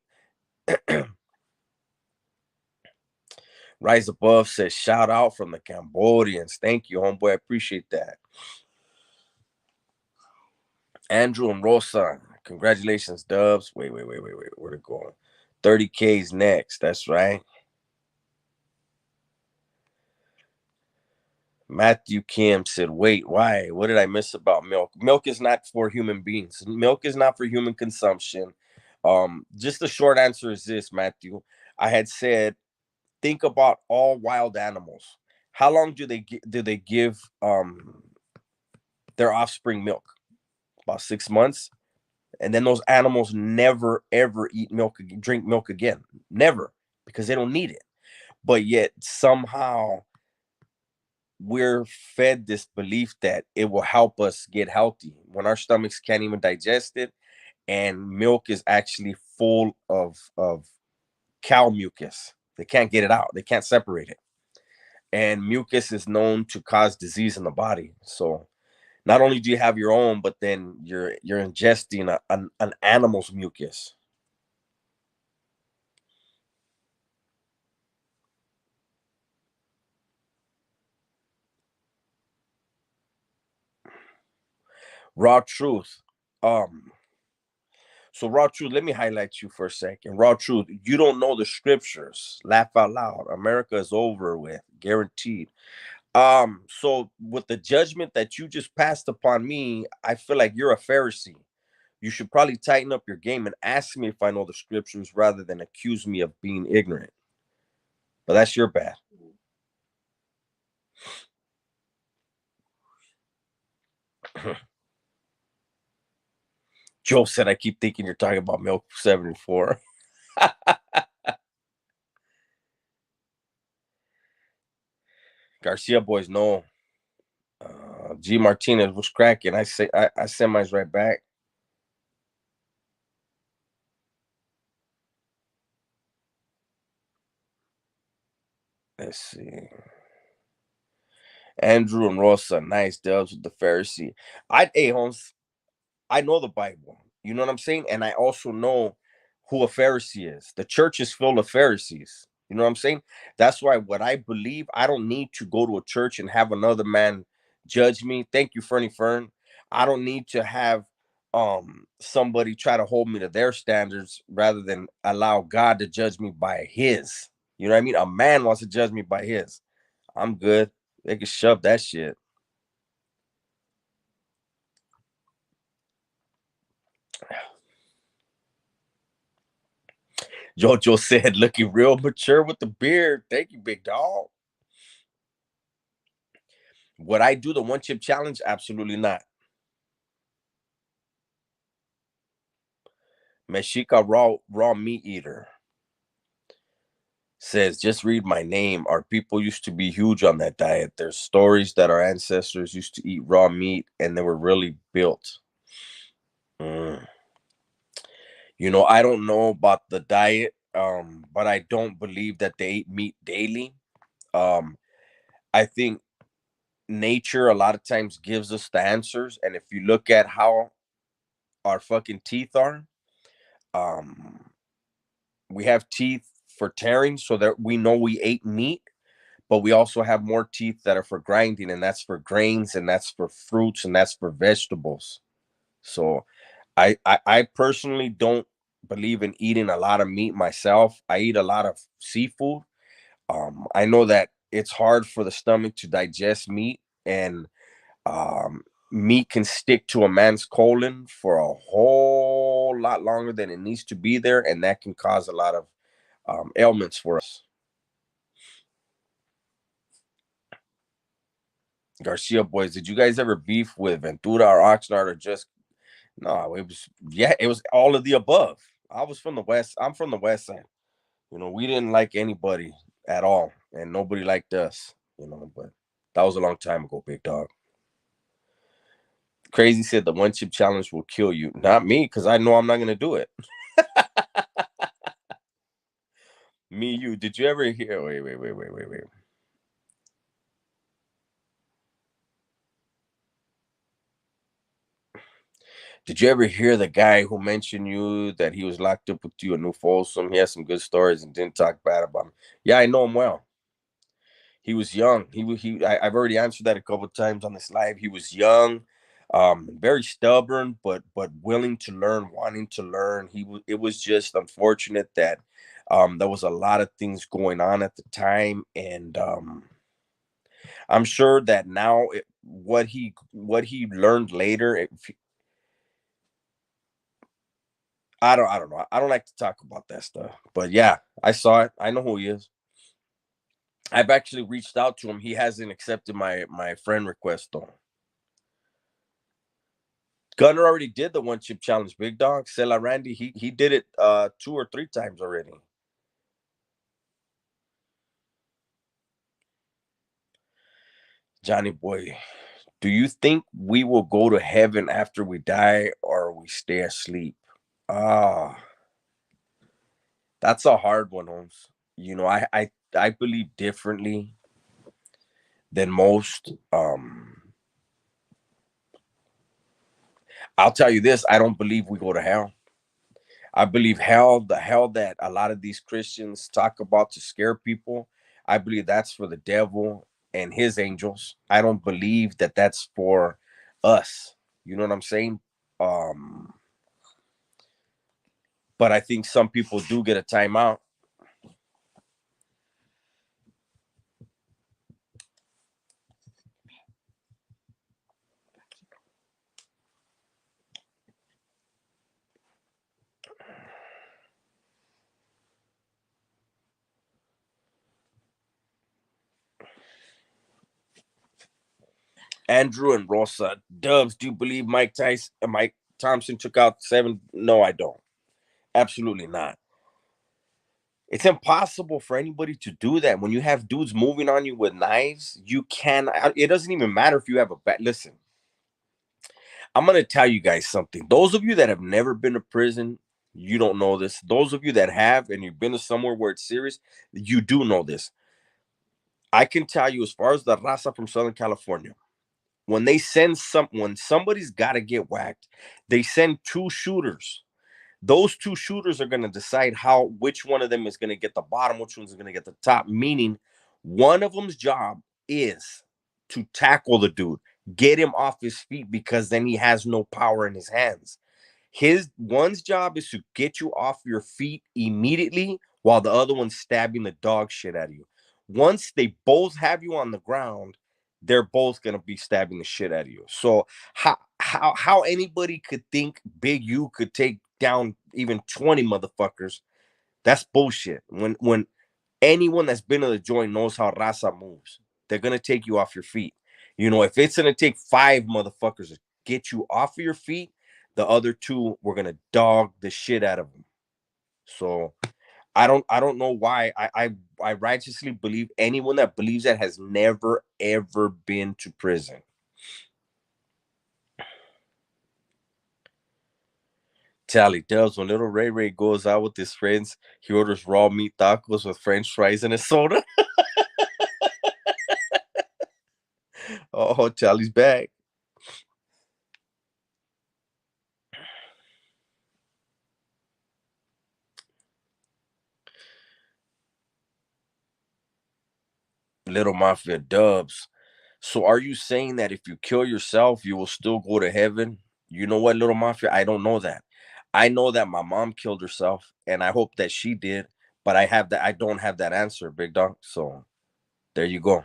Rise Above says shout out from the Cambodians. Thank you, homeboy. I appreciate that. Andrew and Rosa, congratulations, Dubs. Wait. Where'd it go? 30K's next. That's right. Matthew Kim said, wait, why? What did I miss about milk? Milk is not for human beings. Milk is not for human consumption. Just the short answer is this, Matthew. I had said, think about all wild animals. How long do they give their offspring milk? About 6 months. And then those animals never ever eat milk, drink milk again. Never, because they don't need it. But yet somehow we're fed this belief that it will help us get healthy when our stomachs can't even digest it, and milk is actually full of cow mucus. They can't get it out. They can't separate it. And mucus is known to cause disease in the body. So not only do you have your own, but then you're ingesting an animal's mucus. Raw truth. Um, So, Raw Truth, let me highlight you for a second. Raw Truth, you don't know the scriptures. Laugh out loud. America is over with, guaranteed. So with the judgment that you just passed upon me, I feel like you're a Pharisee. You should probably tighten up your game and ask me if I know the scriptures rather than accuse me of being ignorant. But that's your bad. Joe said, I keep thinking you're talking about Milk 74. Garcia boys, no. G Martinez was cracking. I sent mine right back. Let's see. Andrew and Rosa, nice dubs with the Pharisee. Hey Holmes, I know the Bible. You know what I'm saying? And I also know who a Pharisee is. The church is full of Pharisees. You know what I'm saying? That's why what I believe, I don't need to go to a church and have another man judge me. Thank you, Fernie Fern. I don't need to have somebody try to hold me to their standards rather than allow God to judge me by his. You know what I mean? A man wants to judge me by his. I'm good. They can shove that shit. Jojo said, looking real mature with the beard. Thank you, big dog. Would I do the one chip challenge? Absolutely not. Mexica raw meat eater says, just read my name. Our people used to be huge on that diet. There's stories that our ancestors used to eat raw meat and they were really built. Mm. I don't know about the diet, but I don't believe that they ate meat daily. Um, I think nature a lot of times gives us the answers. And if you look at how our fucking teeth are, um, we have teeth for tearing so that we know we ate meat, but we also have more teeth that are for grinding, and that's for grains, and that's for fruits, and that's for vegetables. So I personally don't believe in eating a lot of meat myself. I eat a lot of seafood. I know that it's hard for the stomach to digest meat, and um, meat can stick to a man's colon for a whole lot longer than it needs to be there, and that can cause a lot of ailments for us. Garcia boys, did you guys ever beef with Ventura or Oxnard, or just no? It was, yeah, it was all of the above. I was from the west. I'm from the west side. We didn't like anybody at all, and nobody liked us. But that was a long time ago, big dog. Crazy said the one chip challenge will kill you. Not me, because I know I'm not gonna do it. Me, you. Did you ever hear? Wait. Did you ever hear the guy who mentioned you that he was locked up with you in New Folsom? He has some good stories and didn't talk bad about him. Yeah, I know him well. He was young. I've already answered that a couple of times on this live. He was young, very stubborn, but willing to learn, wanting to learn. It was just unfortunate that there was a lot of things going on at the time, and I'm sure that now what he learned later. I don't know. I don't like to talk about that stuff, but yeah, I saw it. I know who he is. I've actually reached out to him. He hasn't accepted my friend request though. Gunner already did the one chip challenge, big dog. Sela Randy, he did it 2 or 3 times already. Johnny boy, do you think we will go to heaven after we die, or we stay asleep? Ah, that's a hard one, Holmes. I believe differently than most. I'll tell you this: I don't believe we go to hell. I believe hell, the hell that a lot of these Christians talk about to scare people, I believe that's for the devil and his angels. I don't believe that that's for us. You know what I'm saying? Um, but I think some people do get a timeout. Andrew and Rosa Dubs, do you believe Mike Thompson took out 7? No, I don't. Absolutely not. It's impossible for anybody to do that. When you have dudes moving on you with knives, you can. It doesn't even matter if you have a bat. Listen, I'm gonna tell you guys something. Those of you that have never been to prison, you don't know this. Those of you that have, and you've been to somewhere where it's serious, you do know this. I can tell you, as far as the raza from Southern California, when somebody's got to get whacked, they send 2 shooters. Those 2 shooters are going to decide which one of them is going to get the bottom, which one's going to get the top. Meaning, one of them's job is to tackle the dude, get him off his feet, because then he has no power in his hands. His one's job is to get you off your feet immediately, while the other one's stabbing the dog shit out of you. Once they both have you on the ground, they're both gonna be stabbing the shit out of you. So how anybody could think Big U could take down even 20 motherfuckers? That's bullshit. When anyone that's been to the joint knows how raza moves, they're gonna take you off your feet. If it's gonna take 5 motherfuckers to get you off of your feet, the other 2 were gonna dog the shit out of them. So I don't know why. I righteously believe anyone that believes that has never ever been to prison. Tally Dubs, when little Ray Ray goes out with his friends, he orders raw meat tacos with French fries and a soda. Oh, Charlie's back. Little Mafia dubs. So are you saying that if you kill yourself, you will still go to heaven? You know what, Little Mafia? I don't know that. I know that my mom killed herself, and I hope that she did, but I don't have that answer, big dog. So there you go.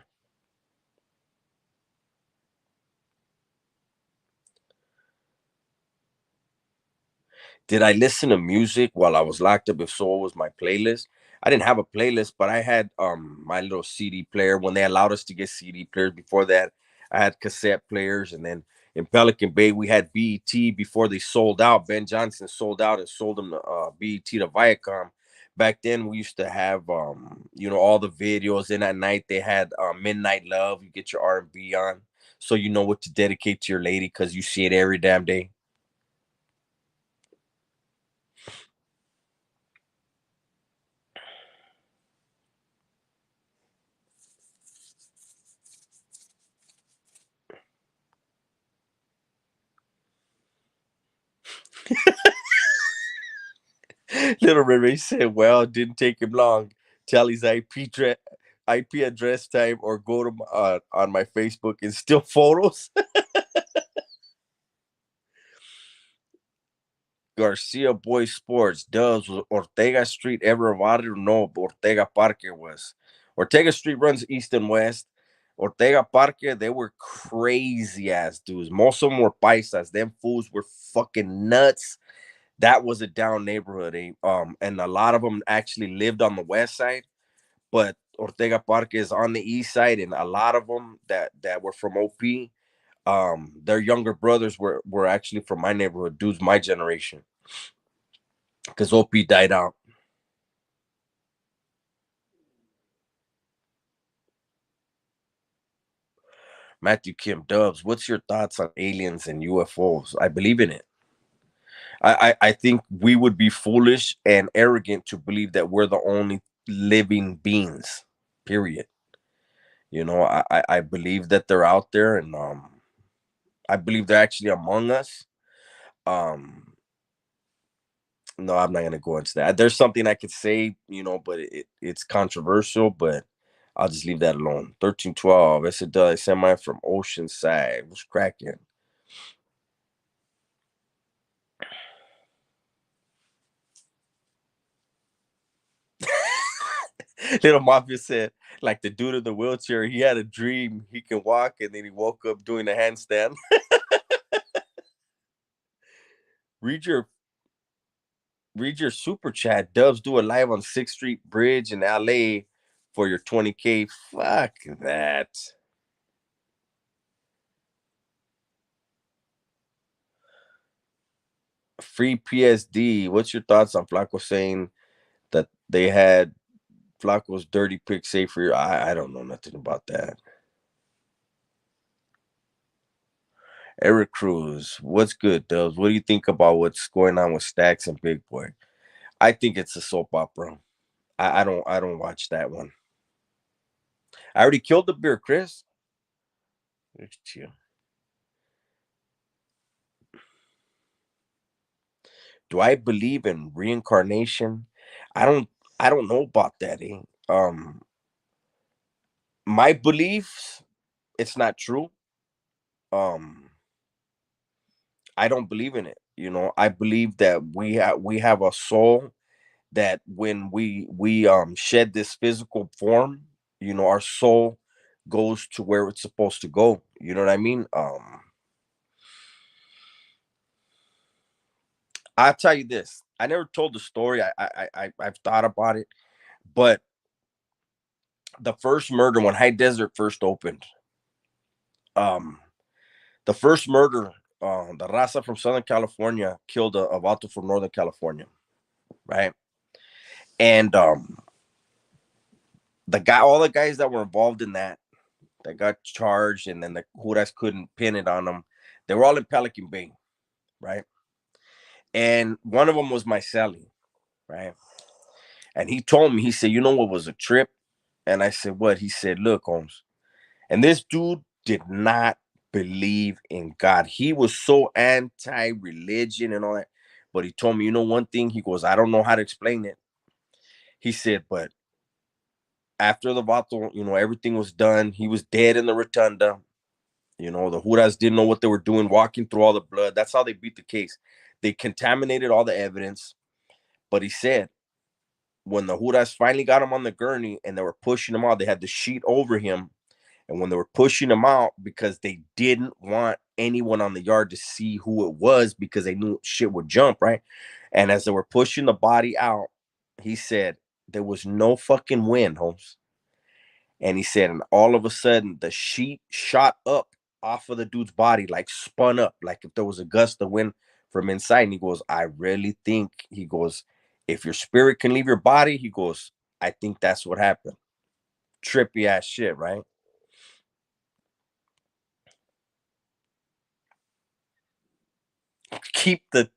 Did I listen to music while I was locked up? If so, what was my playlist? I didn't have a playlist, but I had my little CD player when they allowed us to get CD players. Before that, I had cassette players, and then in Pelican Bay we had BET before they sold out. Ben Johnson sold out and sold them to BET to Viacom. Back then, we used to have all the videos. And at night they had Midnight Love. You get your R&B on, so you know what to dedicate to your lady because you see it every damn day. Little Red Ray said, "Well, it didn't take him long. Tell his IP address time or go to on my Facebook and steal photos." Garcia Boy Sports does was Ortega Street ever rotted or no? Ortega Parque was. Ortega Street runs east and west. Ortega Parque, they were crazy ass dudes. Most of them were paisas. Them fools were fucking nuts. That was a down neighborhood, and a lot of them actually lived on the west side, but Ortega Parque is on the east side, and a lot of them that were from OP, their younger brothers were actually from my neighborhood, dudes my generation, because OP died out. Matthew Kim Dubs, what's your thoughts on aliens and UFOs? I believe in it. I think we would be foolish and arrogant to believe that we're the only living beings. Period. I believe that they're out there, and I believe they're actually among us. Um, no, I'm not gonna go into that. There's something I could say, but it's controversial, but I'll just leave that alone. 1312. It's a semi from Oceanside. What's cracking? Little Mafia said, like the dude in the wheelchair, he had a dream he can walk, and then he woke up doing a handstand. read your read your super chat. Dubs do a live on 6th Street Bridge in LA for your 20K. Fuck that. Free PSD. What's your thoughts on Flacco saying that they had Flacco's dirty pick safe for your? I don't know nothing about that. Eric Cruz, what's good, Dubs? What do you think about what's going on with Stacks and Big Boy? I think it's a soap opera. I don't watch that one. I already killed the beer, Chris. Chill. Do I believe in reincarnation? I don't I don't know about that. My beliefs, it's not true. Um I don't believe in it. I believe that we have a soul that when we shed this physical form, our soul goes to where it's supposed to go. You know what I mean? I'll tell you this. I never told the story. I've thought about it, but the first murder when High Desert first opened, um, the first murder, the Raza from Southern California killed a vato from Northern California, right? And all the guys that were involved in that got charged, and then the Judas couldn't pin it on them. They were all in Pelican Bay, right? And one of them was my celly, right? And he told me, he said, "You know what was a trip?" And I said, "What?" He said, "Look, Holmes." And this dude did not believe in God. He was so anti-religion and all that. But he told me, you know, one thing, he goes, I don't know how to explain it. He said, but after the vato, you know, everything was done. He was dead in the rotunda. You know, the Judas didn't know what they were doing, walking through all the blood. That's how they beat the case. They contaminated all the evidence. But he said, when the Judas finally got him on the gurney and they were pushing him out, they had the sheet over him. And when they were pushing him out, because they didn't want anyone on the yard to see who it was, because they knew shit would jump, right? And as they were pushing the body out, he said, there was no fucking wind, Holmes. And he said, and all of a sudden, the sheet shot up off of the dude's body, like spun up, like if there was a gust of wind from inside. And he goes, I really think, he goes, if your spirit can leave your body, he goes, I think that's what happened. Trippy ass shit, right? Keep the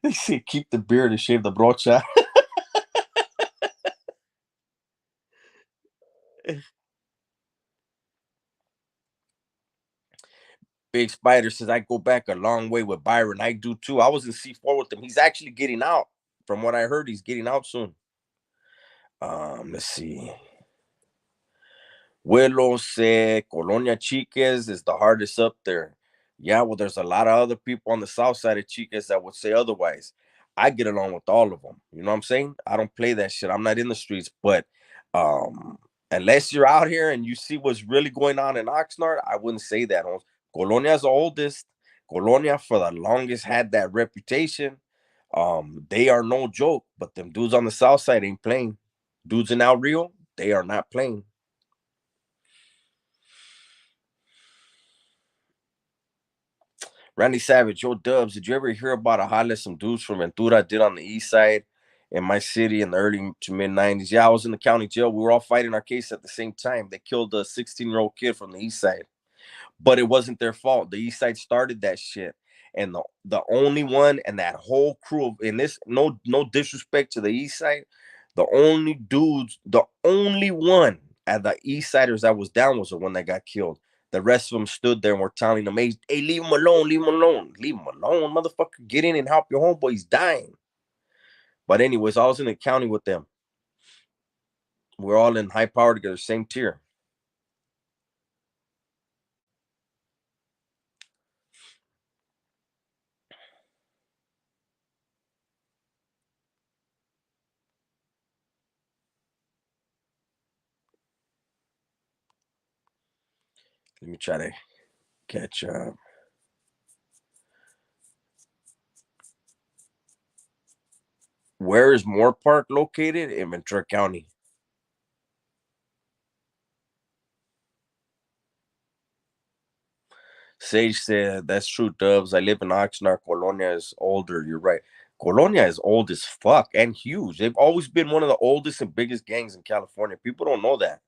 they say keep the beard and shave the brocha. Big Spider says I go back a long way with Byron. I do too. I was in C4 with him. He's actually getting out. From what I heard, he's getting out soon. Let's see. Willows, Colonia Chiques is the hardest up there. Yeah, well, there's a lot of other people on the south side of Chiques that would say otherwise. I get along with all of them. You know what I'm saying? I don't play that shit. I'm not in the streets, but um, unless you're out here and you see what's really going on in Oxnard, I wouldn't say that. Colonia's the oldest. Colonia for the longest had that reputation. They are no joke, but them dudes on the south side ain't playing. Dudes in El Rio, they are not playing. Randy Savage, yo Dubs, did you ever hear about a holla some dudes from Ventura did on the east side in my city in the early to mid 90s? Yeah, I was in the county jail. We were all fighting our case at the same time. They killed a 16-year-old kid from the east side, but it wasn't their fault. The east side started that shit. And the only one and that whole crew of, in this, no disrespect to the east side, the only dudes, the only one at the east siders that was down was the one that got killed. The rest of them stood there and were telling them, hey, leave him alone, leave him alone, leave him alone, motherfucker, get in and help your homeboy, he's dying. But anyways, I was in the county with them. We're all in high power together, same tier. Let me try to catch up. Where is Moore Park located? In Ventura County. Sage said, that's true, Dubs. I live in Oxnard. Colonia is older. You're right. Colonia is old as fuck and huge. They've always been one of the oldest and biggest gangs in California. People don't know that.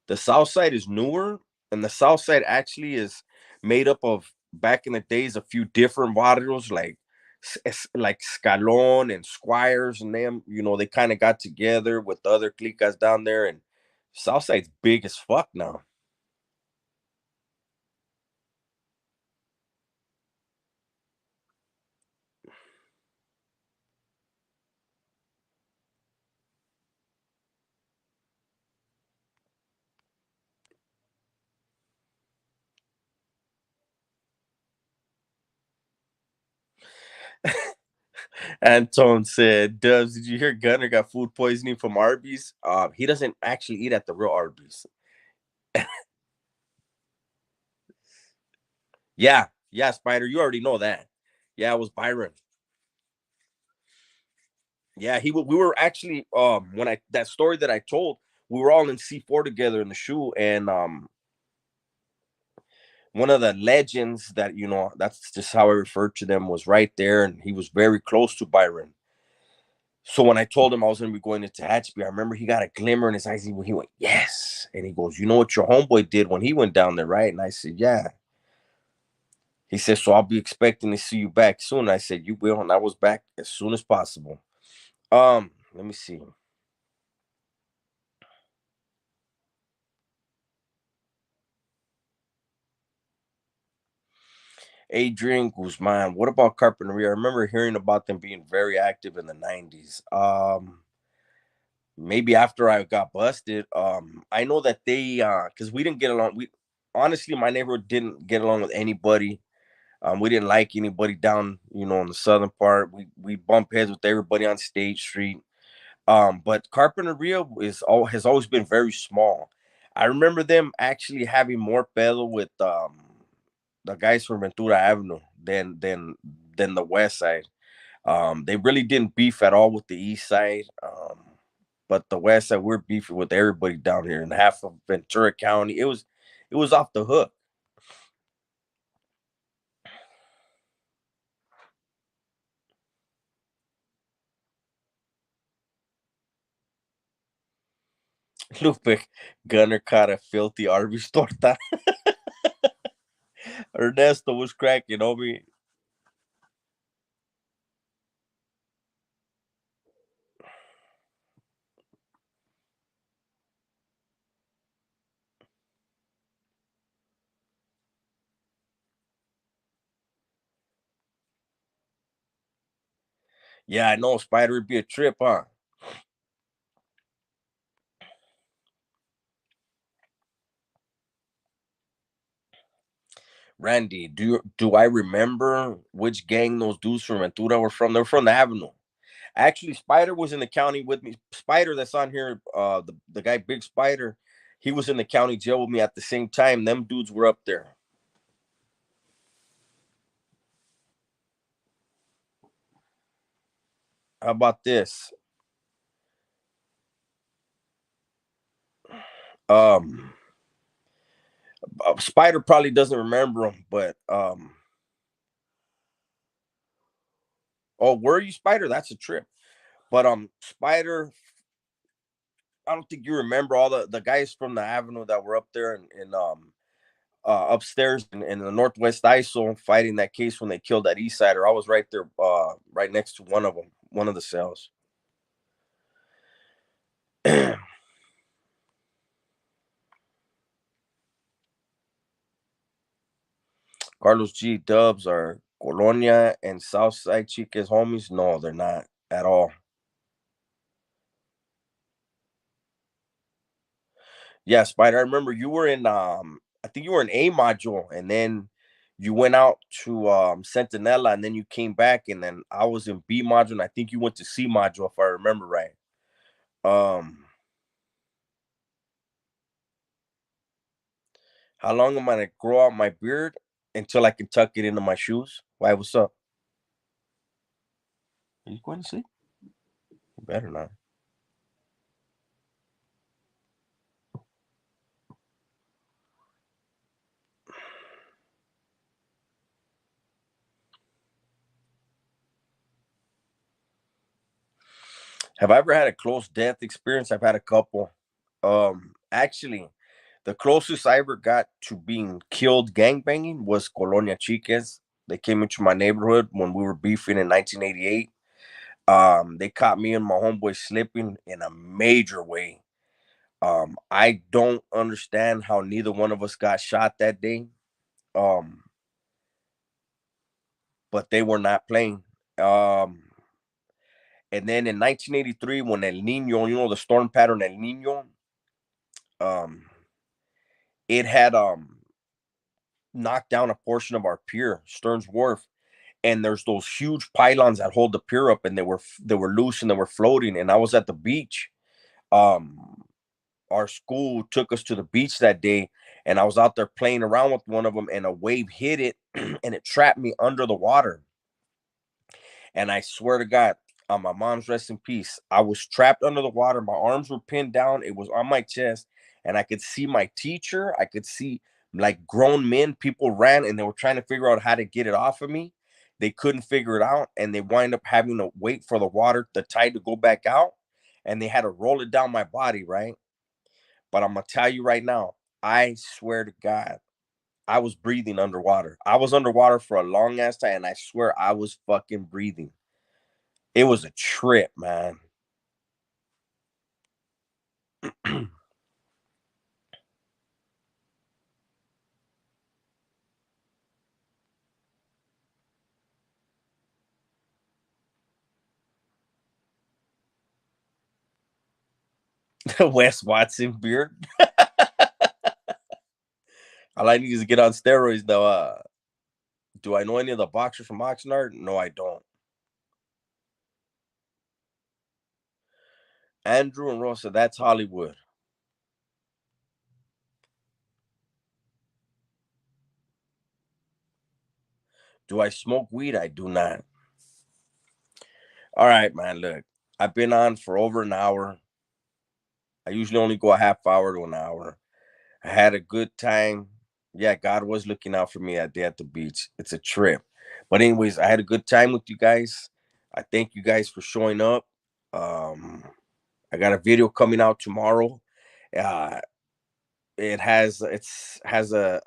The South Side is newer, and the South Side actually is made up of, back in the days, a few different barrios like Scalon and Squires and them. You know, they kind of got together with the other clicas down there, and South Side's big as fuck now. Anton said, Dubs, did you hear Gunner got food poisoning from Arby's? He doesn't actually eat at the real Arby's. Yeah, yeah, Spider, you already know that. Yeah, it was Byron. Yeah, we were actually when I that story that I told, we were all in C4 together in the shoe, and one of the legends that, you know, that's just how I referred to them, was right there, and he was very close to Byron. So when I told him I was going to be going into Hatchby, I remember he got a glimmer in his eyes. He went, yes. And he goes, you know what your homeboy did when he went down there, right? And I said, yeah. He said, so I'll be expecting to see you back soon. I said, you will. And I was back as soon as possible. Let me see. Adrian Guzman. What about Carpinteria? I remember hearing about them being very active in the 90s. Maybe after I got busted. I know that they because we didn't get along. We honestly my neighborhood didn't get along with anybody. We didn't like anybody down, in the southern part. We bump heads with everybody on State Street. But Carpinteria has always been very small. I remember them actually having more pedo with the guys from Ventura Avenue than the west side. They really didn't beef at all with the east side. But the west side, we're beefing with everybody down here in half of Ventura County. It was off the hook. Lupe Gunner caught a filthy Arby's torta. Ernesto was cracking, homie. Yeah, I know Spider would be a trip, huh? Randy, do I remember which gang those dudes from Ventura were from? They're from the Avenue. Actually, Spider was in the county with me. Spider, that's on here, the guy Big Spider, he was in the county jail with me at the same time. Them dudes were up there. How about this? Um, Spider probably doesn't remember him, but oh, were you Spider? That's a trip. But Spider, I don't think you remember all the guys from the Avenue that were up there and upstairs in the Northwest ISO fighting that case when they killed that East Sider. I was right there, right next to one of them, one of the cells. Carlos G. Dubs are Colonia and Southside Chicas homies. No, they're not at all. Yeah, Spider. I remember you were in I think you were in A module and then you went out to Centinela and then you came back and then I was in B module and I think you went to C module if I remember right. Um how long am I gonna grow out my beard until I can tuck it into my shoes? Why, what's up? Are you going to sleep? You better not. Have I ever had a close death experience? I've had a couple. Actually, the closest I ever got to being killed gangbanging was Colonia Chiques. They came into my neighborhood when we were beefing in 1988. They caught me and my homeboy slipping in a major way. I don't understand how neither one of us got shot that day. Um, but they were not playing. Um, and then in 1983, when El Nino, the storm pattern El Nino, um, it had knocked down a portion of our pier, Stearns Wharf, and there's those huge pylons that hold the pier up, and they were loose and they were floating. And I was at the beach. Um, our school took us to the beach that day, and I was out there playing around with one of them, and a wave hit it, and it trapped me under the water. And I swear to God, on my mom's rest in peace, I was trapped under the water. My arms were pinned down. It was on my chest, and I could see my teacher. I could see like grown men. People ran and they were trying to figure out how to get it off of me. They couldn't figure it out, and they wind up having to wait for the water, the tide to go back out, and they had to roll it down my body, right? But I'm gonna tell you right now, I swear to God, I was breathing underwater. I was underwater for a long ass time, and I swear I was fucking breathing. It was a trip, man. Wes Watson beard. All I need is to get on steroids though. Do I know any of the boxers from Oxnard? No, I don't. Andrew and Rosa, that's Hollywood. Do I smoke weed? I do not. All right, man. Look, I've been on for over an hour. I usually only go a half hour to an hour. I had a good time. Yeah, God was looking out for me that day at the beach. It's a trip. But anyways, I had a good time with you guys. I thank you guys for showing up. Um, I got a video coming out tomorrow. Uh, it's has a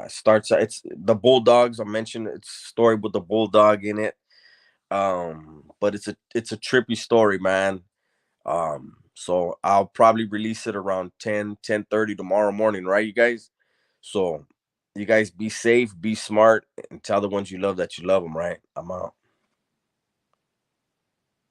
starts it's the Bulldogs. I mentioned it's a story with the bulldog in it. But it's a trippy story, man. So I'll probably release it around 10:30 tomorrow morning, right, you guys? So you guys be safe, be smart, and tell the ones you love that you love them, right? I'm out.